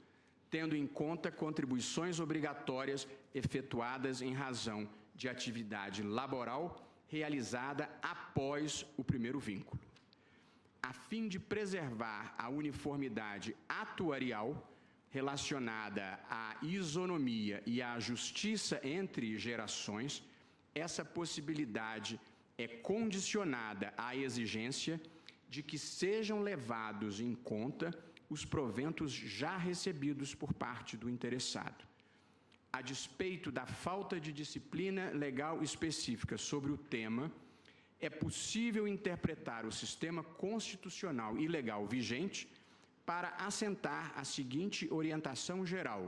tendo em conta contribuições obrigatórias efetuadas em razão de atividade laboral realizada após o primeiro vínculo. A fim de preservar a uniformidade atuarial, relacionada à isonomia e à justiça entre gerações, essa possibilidade é condicionada à exigência de que sejam levados em conta os proventos já recebidos por parte do interessado. A despeito da falta de disciplina legal específica sobre o tema, é possível interpretar o sistema constitucional e legal vigente para assentar a seguinte orientação geral: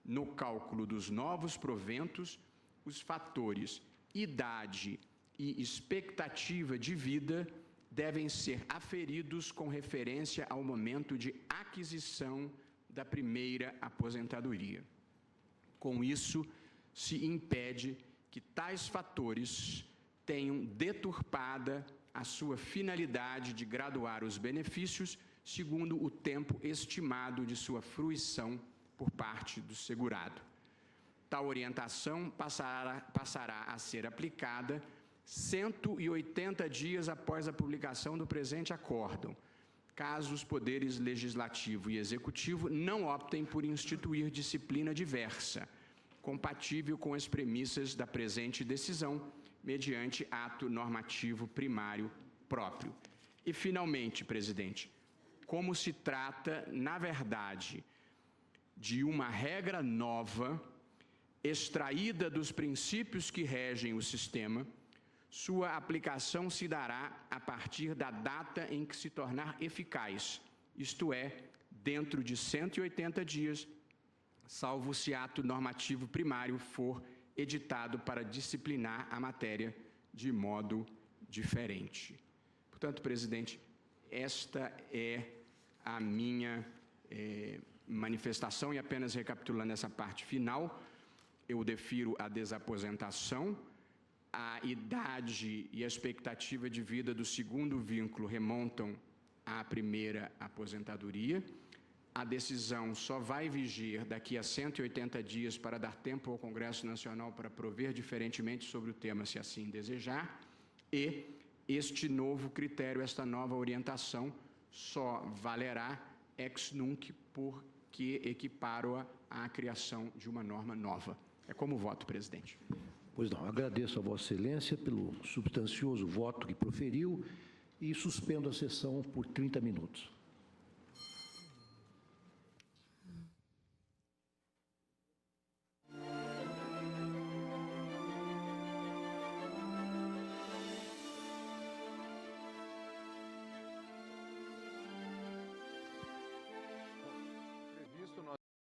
no cálculo dos novos proventos, os fatores idade e expectativa de vida devem ser aferidos com referência ao momento de aquisição da primeira aposentadoria. Com isso, se impede que tais fatores tenham deturpada a sua finalidade de graduar os benefícios segundo o tempo estimado de sua fruição por parte do segurado. Tal orientação passará a ser aplicada 180 dias após a publicação do presente acórdão, caso os poderes legislativo e executivo não optem por instituir disciplina diversa, compatível com as premissas da presente decisão, mediante ato normativo primário próprio. E, finalmente, presidente, como se trata, na verdade, de uma regra nova, extraída dos princípios que regem o sistema, sua aplicação se dará a partir da data em que se tornar eficaz, isto é, dentro de 180 dias, salvo se ato normativo primário for editado para disciplinar a matéria de modo diferente. Portanto, presidente, esta é a minha manifestação, e apenas recapitulando essa parte final, eu defiro a desaposentação. A idade e a expectativa de vida do segundo vínculo remontam à primeira aposentadoria. A decisão só vai vigir daqui a 180 dias para dar tempo ao Congresso Nacional para prover diferentemente sobre o tema, se assim desejar. E este novo critério, esta nova orientação, só valerá ex nunc porque equiparo-a à criação de uma norma nova. É como voto, presidente. Pois não, agradeço a Vossa Excelência pelo substancioso voto que proferiu e suspendo a sessão por 30 minutos.